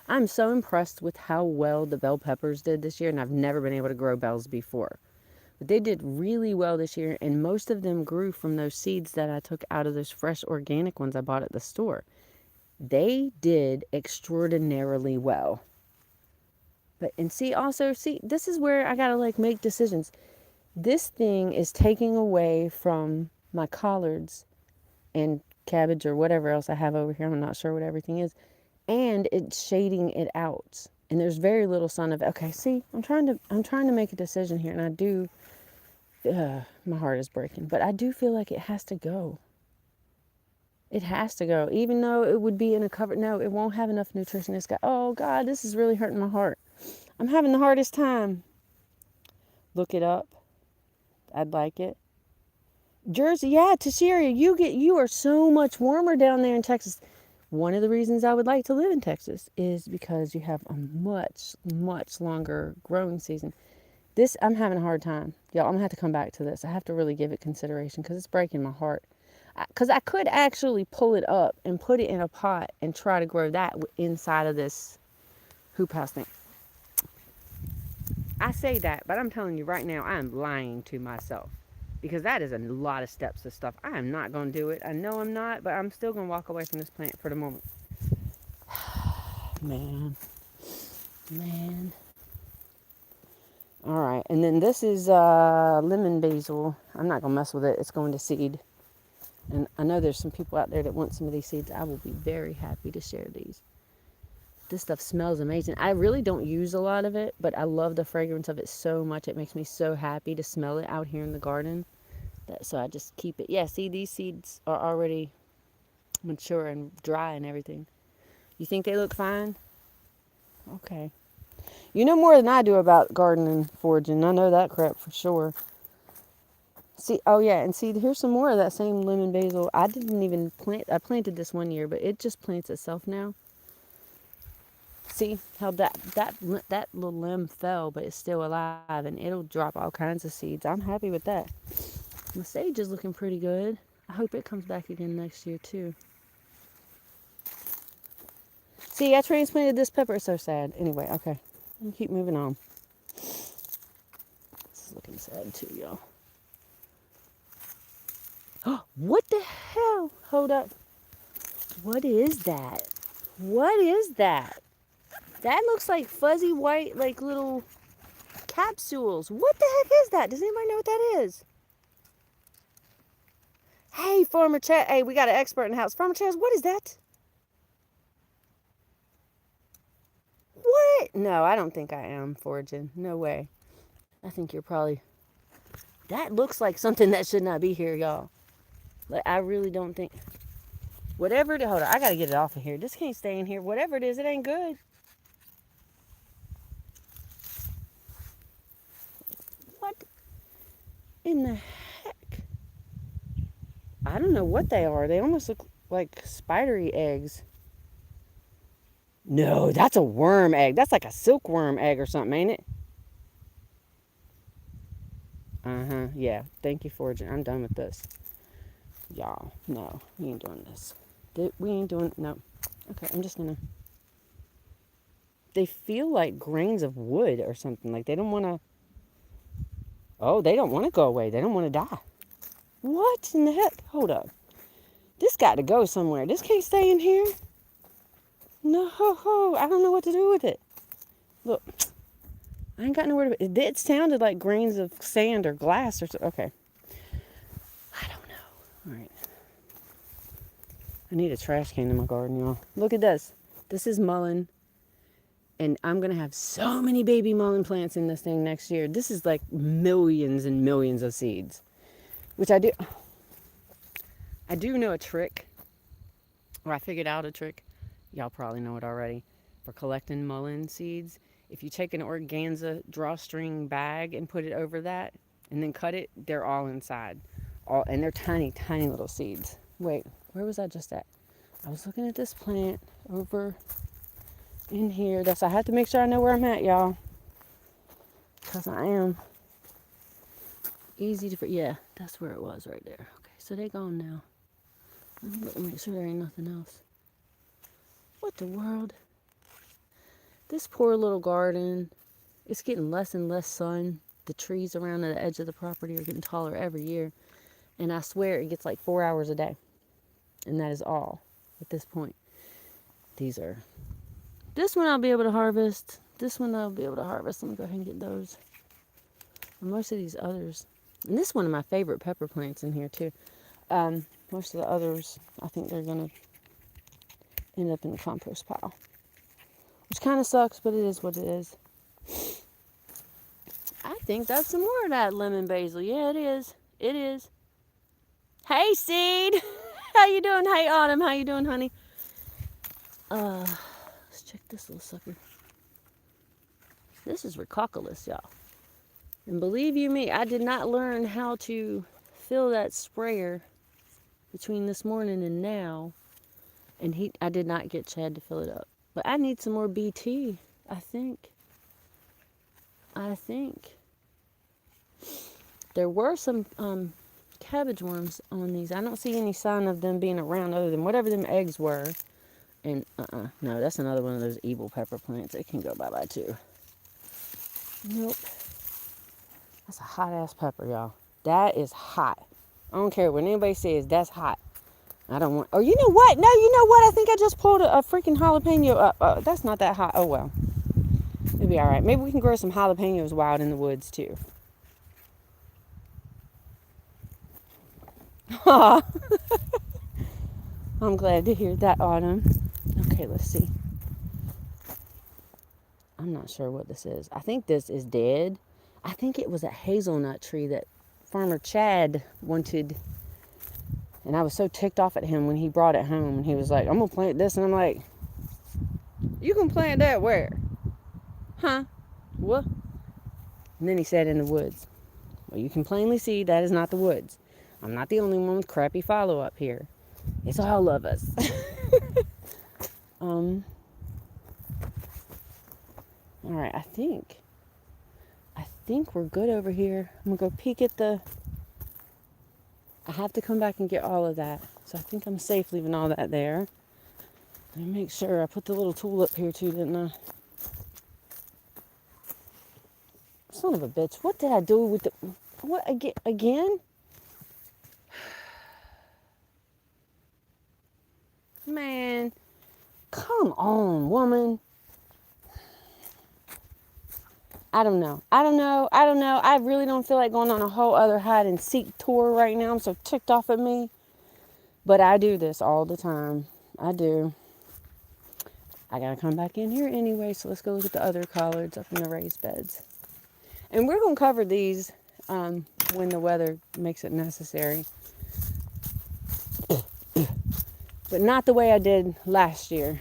I'm so impressed with how well the bell peppers did this year. And I've never been able to grow bells before. But they did really well this year. And most of them grew from those seeds that I took out of those fresh organic ones I bought at the store. They did extraordinarily well. And see, this is where I got to like make decisions. This thing is taking away from my collards and cabbage or whatever else I have over here. I'm not sure what everything is. And it's shading it out. And there's very little sun of it. Okay, see, I'm trying to make a decision here. And I do, my heart is breaking. But I do feel like it has to go. It has to go. Even though it would be in a cover. No, it won't have enough nutrition. Oh, God, this is really hurting my heart. I'm having the hardest time. Look it up. I'd like it. Jersey, yeah, Tashiria, you are so much warmer down there in Texas. One of the reasons I would like to live in Texas is because you have a much, much longer growing season. This, I'm having a hard time. Y'all, I'm going to have to come back to this. I have to really give it consideration because it's breaking my heart. Because I could actually pull it up and put it in a pot and try to grow that inside of this hoop house thing. I say that, but I'm telling you right now, I am lying to myself. Because that is a lot of steps to stuff. I am not going to do it. I know I'm not, but I'm still going to walk away from this plant for the moment. Man. All right, and then this is lemon basil. I'm not going to mess with it. It's going to seed. And I know there's some people out there that want some of these seeds. I will be very happy to share these. This stuff smells amazing. I really don't use a lot of it, but I love the fragrance of it so much. It makes me so happy to smell it out here in the garden. So I just keep it. Yeah, see, these seeds are already mature and dry and everything. You think they look fine? Okay. You know more than I do about gardening, foraging. I know that crap for sure. See, oh yeah, and see, here's some more of that same lemon basil. I didn't even plant. I planted this one year, but it just plants itself now. See how that little limb fell, but it's still alive, and it'll drop all kinds of seeds. I'm happy with that. The sage is looking pretty good. I hope it comes back again next year too. See, I transplanted this pepper. It's so sad. Anyway, okay. Let me keep moving on. This is looking sad too, y'all. Oh, what the hell? Hold up. What is that? What is that? That looks like fuzzy white, like little capsules. What the heck is that? Does anybody know what that is? Hey, Farmer Chaz. Hey, we got an expert in the house. Farmer Chaz, what is that? What? No, I don't think I am foraging. No way. I think you're probably... That looks like something that should not be here, y'all. Like, I really don't think... Whatever it is... Hold on, I gotta get it off of here. This can't stay in here. Whatever it is, it ain't good. What in the heck? I don't know what they are. They almost look like spidery eggs. No, that's a worm egg. That's like a silkworm egg or something, ain't it? Uh-huh, yeah. Thank you, foraging. I'm done with this. Y'all, no, we ain't doing this. We ain't doing... No. Okay, I'm just gonna... They feel like grains of wood or something. Like they don't want to... Oh, they don't want to go away. They don't want to die. What in the heck? Hold up. This got to go somewhere. This can't stay in here. No, I don't know what to do with it. Look, I ain't got nowhere to... It sounded like grains of sand or glass or something. Okay. I don't know. All right. I need a trash can in my garden, y'all. Look at this. This is mullein. And I'm going to have so many baby mullein plants in this thing next year. This is like millions and millions of seeds. Which I do know a trick. Or I figured out a trick. Y'all probably know it already. For collecting mullein seeds. If you take an organza drawstring bag and put it over that. And then cut it. They're all inside. And they're tiny, tiny little seeds. Wait, where was I just at? I was looking at this plant over... in here. I have to make sure I know where I'm at, y'all. Because I am easy to... Yeah, that's where it was right there. Okay, so they gone now. Let me make sure there ain't nothing else. What the world? This poor little garden. It's getting less and less sun. The trees around the edge of the property are getting taller every year. And I swear it gets like 4 hours a day. And that is all at this point. These are... This one I'll be able to harvest. This one I'll be able to harvest. Let me go ahead and get those. And most of these others. And this is one of my favorite pepper plants in here too. Most of the others, I think they're going to end up in the compost pile. Which kind of sucks, but it is what it is. I think that's some more of that lemon basil. Yeah, it is. It is. Hey, Seed! How you doing? Hey, Autumn. How you doing, honey? Let's check this little sucker. This is Riccoculus, y'all. And believe you me, I did not learn how to fill that sprayer between this morning and now. And I did not get Chad to fill it up. But I need some more BT, I think. There were some cabbage worms on these. I don't see any sign of them being around other than whatever them eggs were. And no, that's another one of those evil pepper plants. It can go bye-bye too. Nope. That's a hot-ass pepper, y'all. That is hot. I don't care what anybody says. That's hot. I don't want... Oh, you know what? No, you know what? I think I just pulled a freaking jalapeno up. That's not that hot. Oh, well. It'll be all right. Maybe we can grow some jalapenos wild in the woods, too. Aw. I'm glad to hear that, Autumn. Okay, let's see. I'm not sure what this is. I think this is dead. I think it was a hazelnut tree that Farmer Chad wanted. And I was so ticked off at him when he brought it home. And he was like, I'm going to plant this. And I'm like, you can plant that where? Huh? What? And then he said in the woods. Well, you can plainly see that is not the woods. I'm not the only one with crappy follow-up here. It's all of us. All right, I think we're good over here. I'm going to go peek at the... I have to come back and get all of that. So I think I'm safe leaving all that there. Let me make sure I put the little tool up here too, didn't I? Son of a bitch. What did I do with the... What, again? Man. Come on, woman. I don't know. I really don't feel like going on a whole other hide and seek tour right now. I'm so ticked off at me. But I do this all the time. I do. I gotta come back in here anyway, so let's go look at the other collards up in the raised beds. And we're gonna cover these when the weather makes it necessary. But not the way I did last year.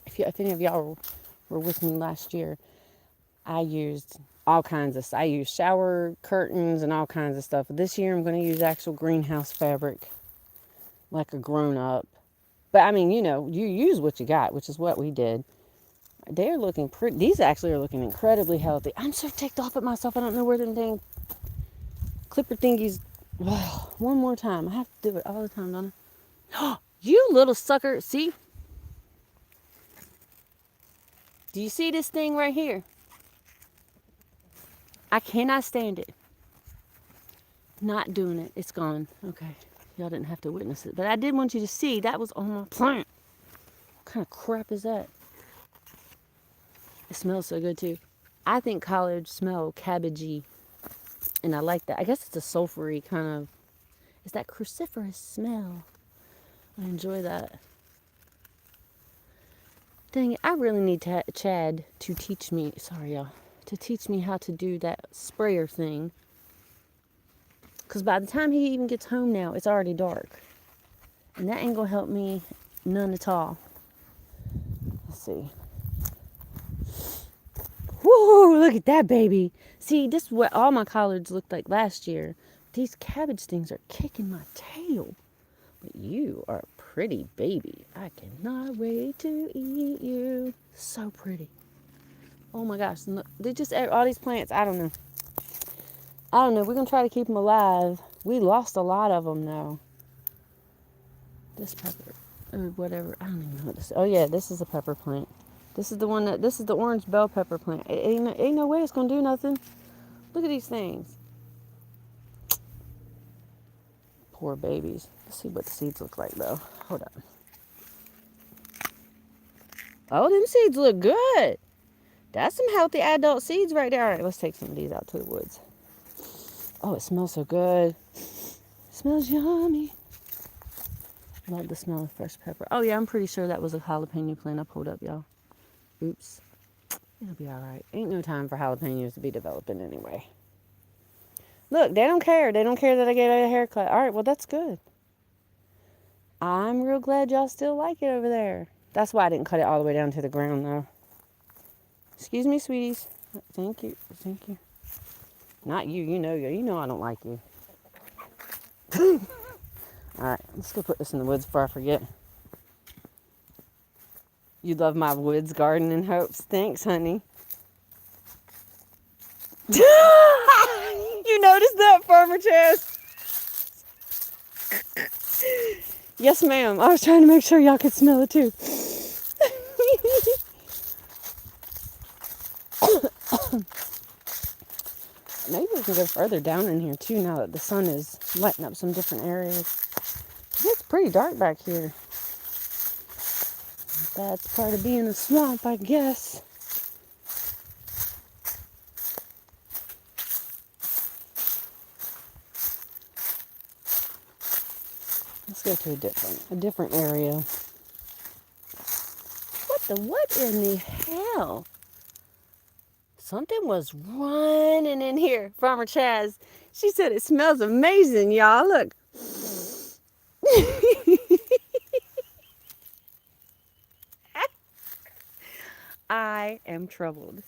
If any of y'all were with me last year, I used all kinds of... I used shower curtains and all kinds of stuff. This year I'm going to use actual greenhouse fabric. Like a grown-up. But I mean, you know, you use what you got, which is what we did. They're looking pretty... These actually are looking incredibly healthy. I'm so ticked off at myself. I don't know where them dang clipper thingies... Well, one more time. I have to do it all the time, don't I? You little sucker. See? Do you see this thing right here? I cannot stand it. Not doing it. It's gone. Okay. Y'all didn't have to witness it. But I did want you to see that was on my plant. What kind of crap is that? It smells so good too. I think collards smell cabbagey. And I like that. I guess it's a sulfury kind of... It's that cruciferous smell. I enjoy that. Dang it. I really need Chad to teach me... Sorry, y'all. To teach me how to do that sprayer thing. Because by the time he even gets home now, it's already dark. And that ain't going to help me none at all. Let's see. Woo, look at that baby. See, this is what all my collards looked like last year. These cabbage things are kicking my tail. But you are a pretty baby. I cannot wait to eat you. So pretty. Oh my gosh, they just... All these plants, I don't know. We're going to try to keep them alive. We lost a lot of them, though. This pepper, or whatever. I don't even know what this is. Oh, yeah, this is a pepper plant. This is the one that... This is the orange bell pepper plant. Ain't no way it's going to do nothing. Look at these things. Poor babies. Let's see what the seeds look like, though. Hold on. Oh, them seeds look good. That's some healthy adult seeds right there. All right, let's take some of these out to the woods. Oh, it smells so good. It smells yummy. Love the smell of fresh pepper. Oh, yeah, I'm pretty sure that was a jalapeno plant I pulled up, y'all. Oops. It'll be all right. Ain't no time for jalapenos to be developing anyway. Look, they don't care. They don't care that I gave it a haircut. All right, well, that's good. I'm real glad y'all still like it over there. That's why I didn't cut it all the way down to the ground, though. Excuse me, sweeties. Thank you. Thank you. Not you. You know I don't like you. Alright, let's go put this in the woods before I forget. You love my woods garden in hopes. Thanks, honey. You noticed that, Farmer Chaz? Yes, ma'am. I was trying to make sure y'all could smell it too. Maybe we can go further down in here too now that the sun is lighting up some different areas. It's pretty dark back here. That's part of being a swamp, I guess. Let's go to a different area. What in the hell? Something was running in here, Farmer Chaz. She said it smells amazing, y'all. Look. I am troubled.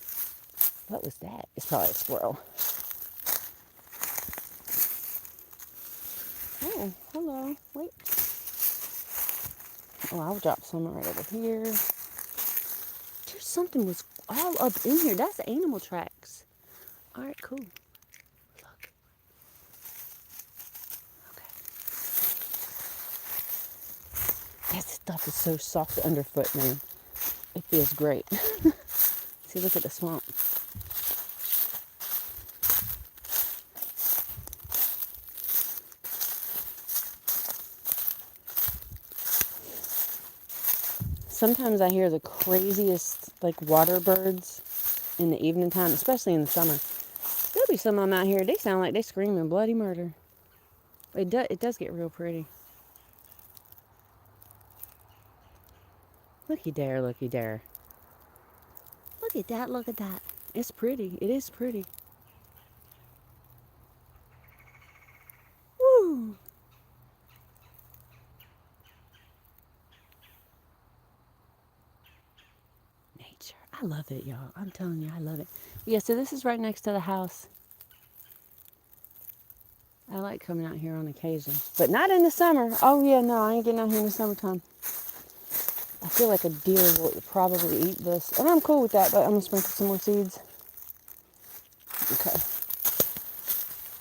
What was that? It's probably a squirrel. Oh, hello. Wait. Oh, I'll drop some right over here. There's something was all up in here. That's animal tracks. All right, cool. Look. Okay. That stuff is so soft underfoot, man. It feels great. See, look at the swamp. Sometimes I hear the craziest, like, water birds in the evening time, especially in the summer. There'll be some of them out here. They sound like they screaming bloody murder. It does get real pretty. Looky there, looky there. Look at that, look at that. It's pretty. It is pretty. Woo! Nature. I love it, y'all. I'm telling you, I love it. Yeah, so this is right next to the house. I like coming out here on occasion. But not in the summer. Oh, yeah, no, I ain't getting out here in the summertime. I feel like a deer will probably eat this. And I'm cool with that, but I'm going to sprinkle some more seeds. Okay.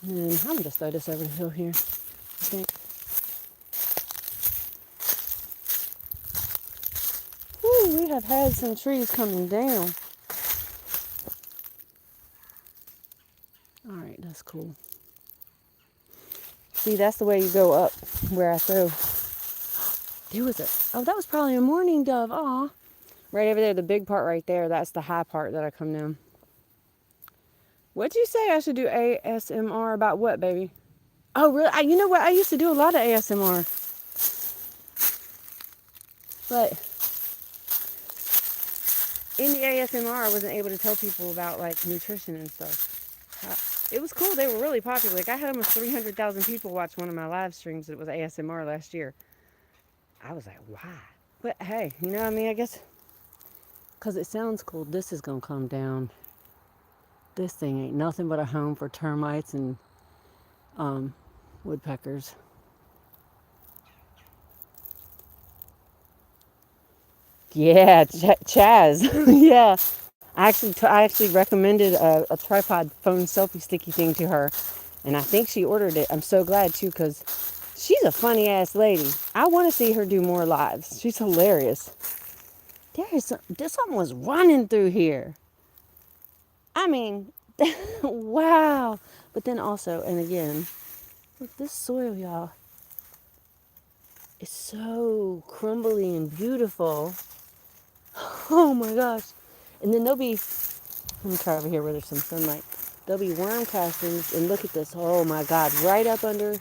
And then I'm going to just throw this over the hill here, I think. Woo, we have had some trees coming down. Alright, that's cool. See, that's the way you go up where I throw. There was that was probably a mourning dove. Aw. Right over there, the big part right there, that's the high part that I come down. What'd you say I should do ASMR about what, baby? Oh, really? You know what? I used to do a lot of ASMR. But in the ASMR, I wasn't able to tell people about, like, nutrition and stuff. It was cool. They were really popular. Like, I had almost 300,000 people watch one of my live streams that was ASMR last year. I was like, why? But hey, you know what I mean? I guess because it sounds cool, this is going to come down. This thing ain't nothing but a home for termites and woodpeckers. Yeah, Chaz. Yeah. I actually recommended a tripod phone selfie sticky thing to her, and I think she ordered it. I'm so glad too, because she's a funny ass lady. I want to see her do more lives. She's hilarious. Something was running through here. I mean, wow. But then also, and again, look, this soil, y'all, is so crumbly and beautiful. Oh my gosh. And then let me try over here where there's some sunlight. There'll be worm castings, and look at this. Oh my God, right up under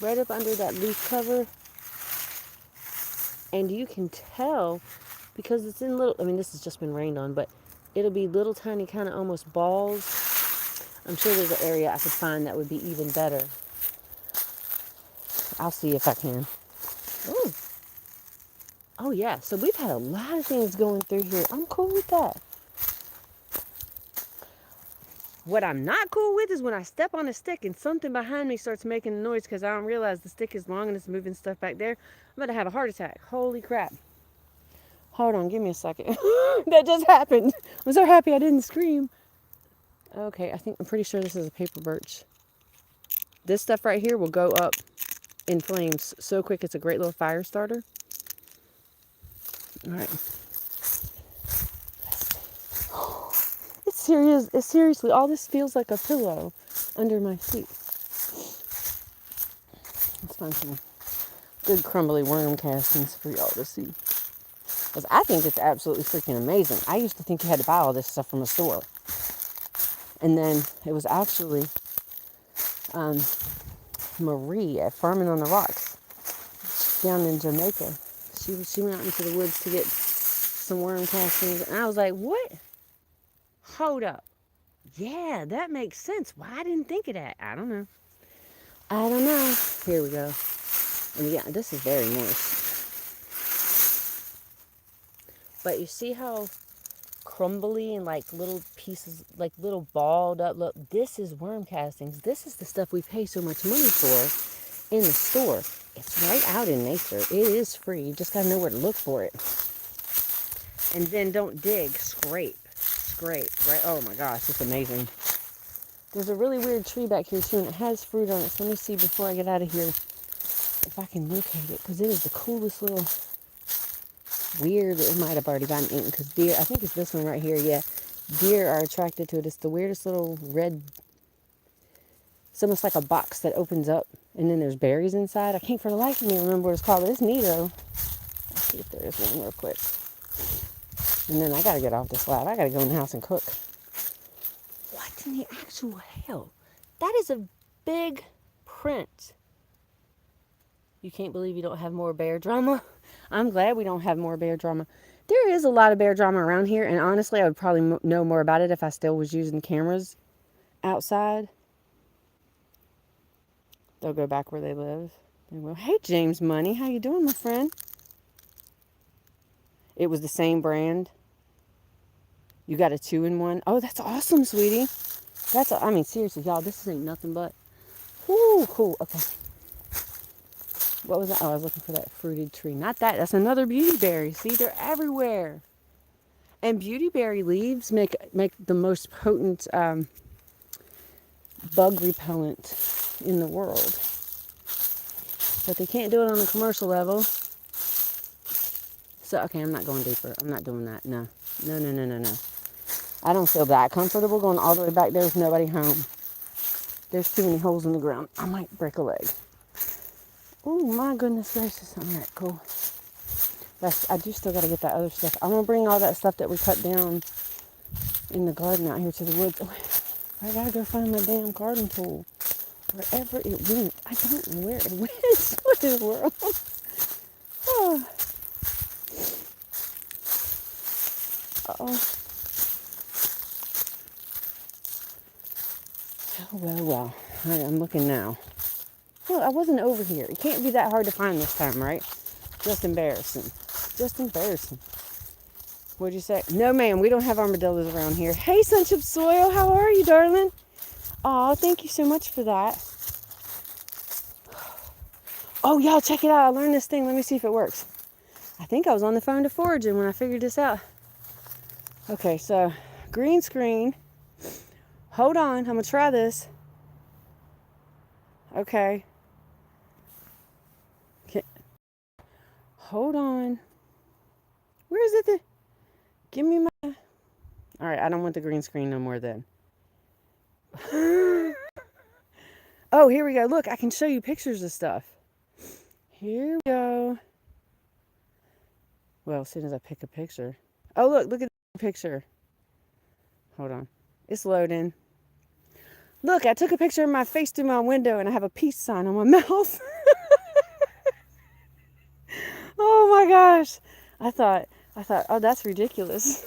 that leaf cover. And you can tell, because it's in little, I mean, this has just been rained on, but it'll be little tiny kind of almost balls. I'm sure there's an area I could find that would be even better. I'll see if I can. Ooh. Oh yeah, so we've had a lot of things going through here. I'm cool with that. What I'm not cool with is when I step on a stick and something behind me starts making a noise because I don't realize the stick is long and it's moving stuff back there. I'm going to have a heart attack. Holy crap. Hold on, give me a second. That just happened. I'm so happy I didn't scream. Okay, I'm pretty sure this is a paper birch. This stuff right here will go up in flames so quick. It's a great little fire starter. All right. It's serious. It's seriously, all this feels like a pillow under my feet. Let's find some good crumbly worm castings for y'all to see. Because I think it's absolutely freaking amazing. I used to think you had to buy all this stuff from a store. And then it was actually Marie at Farming on the Rocks down in Jamaica. She went out into the woods to get some worm castings. And I was like, what? Hold up. Yeah, that makes sense. Why I didn't think of that? I don't know. Here we go. And yeah, this is very moist. But you see how crumbly and like little pieces, like little balled up. Look, this is worm castings. This is the stuff we pay so much money for in the store. It's right out in nature. It is free. You just gotta know where to look for it. And then don't dig, scrape, right? Oh my gosh, it's amazing. There's a really weird tree back here too, and it has fruit on it. So let me see before I get out of here if I can locate it, because it is the coolest little weird. It might have already gotten eaten because deer, I think it's this one right here. Yeah, deer are attracted to it. It's the weirdest little red, it's almost like a box that opens up and then there's berries inside. I can't for the life of me remember what it's called, but it's neat though. Let's see if there is one real quick. And then I gotta get off this lab. I gotta go in the house and cook. What in the actual hell? That is a big print. You can't believe you don't have more bear drama? I'm glad we don't have more bear drama. There is a lot of bear drama around here, and honestly, I would probably know more about it if I still was using cameras outside. They'll go back where they live. They will. Hey, James Money, how you doing, my friend? It was the same brand. You got a 2-in-1. Oh, that's awesome, sweetie. I mean, seriously, y'all, this ain't nothing but. Woo, cool. Okay. What was that? Oh, I was looking for that fruited tree. Not that. That's another beautyberry. See, they're everywhere. And beautyberry leaves make the most potent bug repellent in the world. But they can't do it on a commercial level. So, okay, I'm not going deeper. I'm not doing that. No. I don't feel that comfortable going all the way back there with nobody home. There's too many holes in the ground. I might break a leg. Oh, my goodness gracious. All right, cool. I do still got to get that other stuff. I'm going to bring all that stuff that we cut down in the garden out here to the woods. Oh, I got to go find my damn garden tool. Wherever it went. I don't know where it went. What in the world? Oh. Uh-oh. Oh, well. I'm looking now. Well, I wasn't over here. It can't be that hard to find this time, right? Just embarrassing. What'd you say? No, ma'am, we don't have armadillos around here. Hey, Sunship Soil, how are you, darling? Aw, thank you so much for that. Oh, y'all, check it out. I learned this thing. Let me see if it works. I think I was on the phone to Foraging when I figured this out. Okay, so green screen. Hold on, I'm going to try this. Okay. Hold on. Where is it? Give me my... All right, I don't want the green screen no more then. Oh, here we go. Look, I can show you pictures of stuff. Here we go. Well, as soon as I pick a picture. Oh, look at the picture. Hold on. It's loading. Look, I took a picture of my face through my window and I have a peace sign on my mouth. Oh my gosh. I thought, oh, that's ridiculous.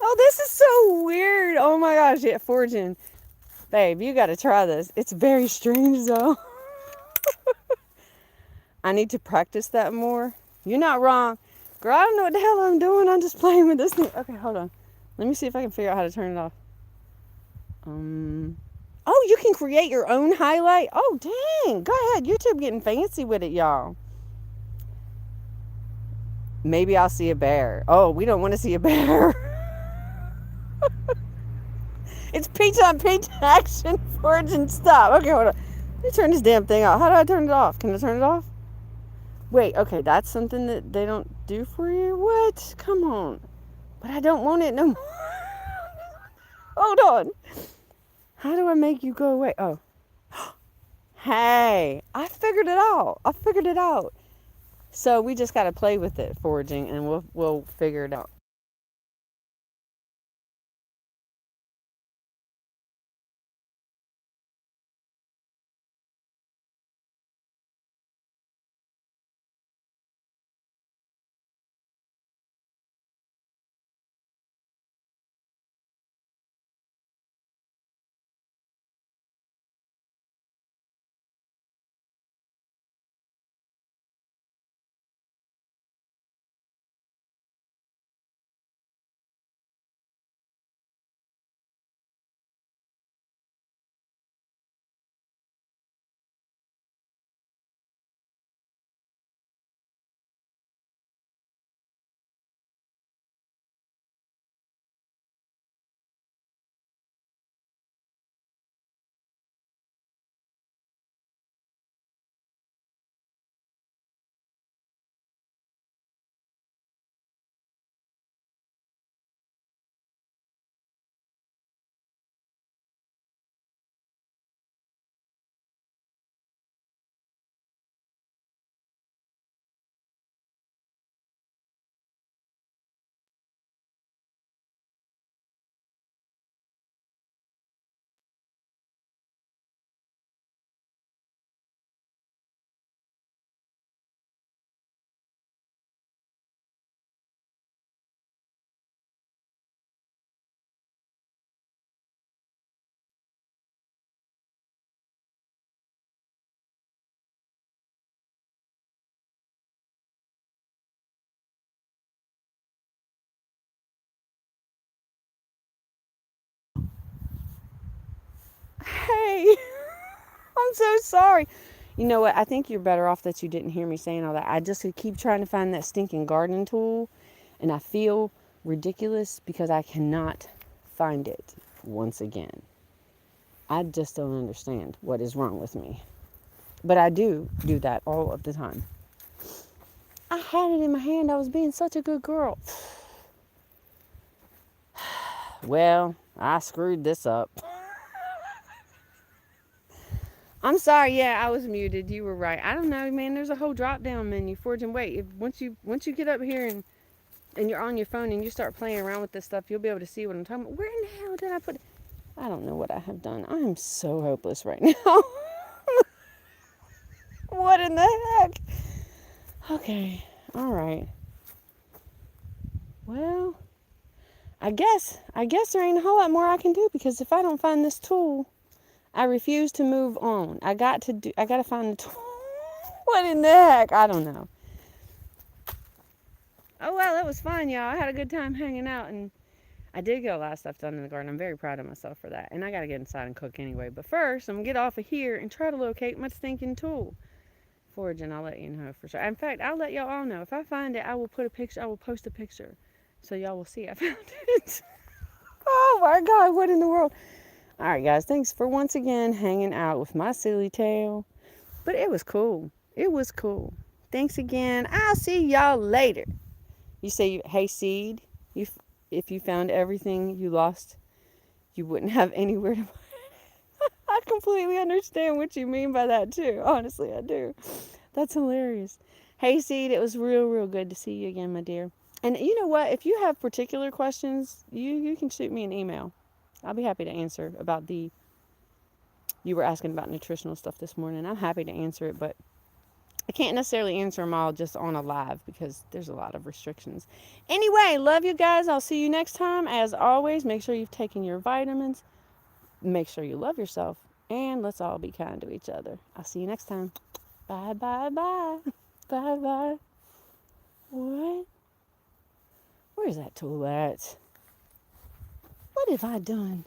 Oh, this is so weird. Oh my gosh. Yeah, Foraging. Babe, you got to try this. It's very strange though. I need to practice that more. You're not wrong. Girl, I don't know what the hell I'm doing. I'm just playing with this thing. Okay, hold on. Let me see if I can figure out how to turn it off. Oh, you can create your own highlight? Oh, dang. Go ahead. YouTube getting fancy with it, y'all. Maybe I'll see a bear. Oh, we don't want to see a bear. It's peach on peach action, forage and stop. Okay, hold on. Let me turn this damn thing off. How do I turn it off? Can I turn it off? Wait, okay, that's something that they don't do for you? What? Come on. But I don't want it no more. Hold on. How do I make you go away? Oh. Hey, I figured it out. I figured it out. So we just got to play with it, foraging, and we'll figure it out. Hey, I'm so sorry. You know what? I think you're better off that you didn't hear me saying all that. I just keep trying to find that stinking gardening tool, and I feel ridiculous because I cannot find it once again. I just don't understand what is wrong with me. But I do that all of the time. I had it in my hand. I was being such a good girl. Well, I screwed this up. I'm sorry. Yeah, I was muted. You were right. I don't know, man. There's a whole drop down menu. Forge and wait. Once you get up here and you're on your phone and you start playing around with this stuff, you'll be able to see what I'm talking about. Where in the hell did I put it? I don't know what I have done. I am so hopeless right now. What in the heck? Okay. All right. Well, I guess there ain't a whole lot more I can do, because if I don't find this tool, I refuse to move on. I got to find the tool. What in the heck? I don't know. Oh well, that was fun, y'all. I had a good time hanging out, and I did get a lot of stuff done in the garden. I'm very proud of myself for that. And I got to get inside and cook anyway. But first, I'm going to get off of here and try to locate my stinking tool. Foraging, I'll let you know for sure. In fact, I'll let y'all all know. If I find it, I will post a picture. So y'all will see I found it. Oh my God, what in the world? All right, guys, thanks for once again hanging out with my silly tail. But it was cool. It was cool. Thanks again. I'll see y'all later. You say, hey, seed, if you found everything you lost, you wouldn't have anywhere to. I completely understand what you mean by that, too. Honestly, I do. That's hilarious. Hey, seed, it was real good to see you again, my dear. And you know what? If you have particular questions, you can shoot me an email. I'll be happy to answer about you were asking about nutritional stuff this morning. I'm happy to answer it, but I can't necessarily answer them all just on a live because there's a lot of restrictions. Anyway, love you guys. I'll see you next time. As always, make sure you've taken your vitamins. Make sure you love yourself. And let's all be kind to each other. I'll see you next time. Bye, bye, bye. Bye, bye. What? Where's that tool at? What have I done?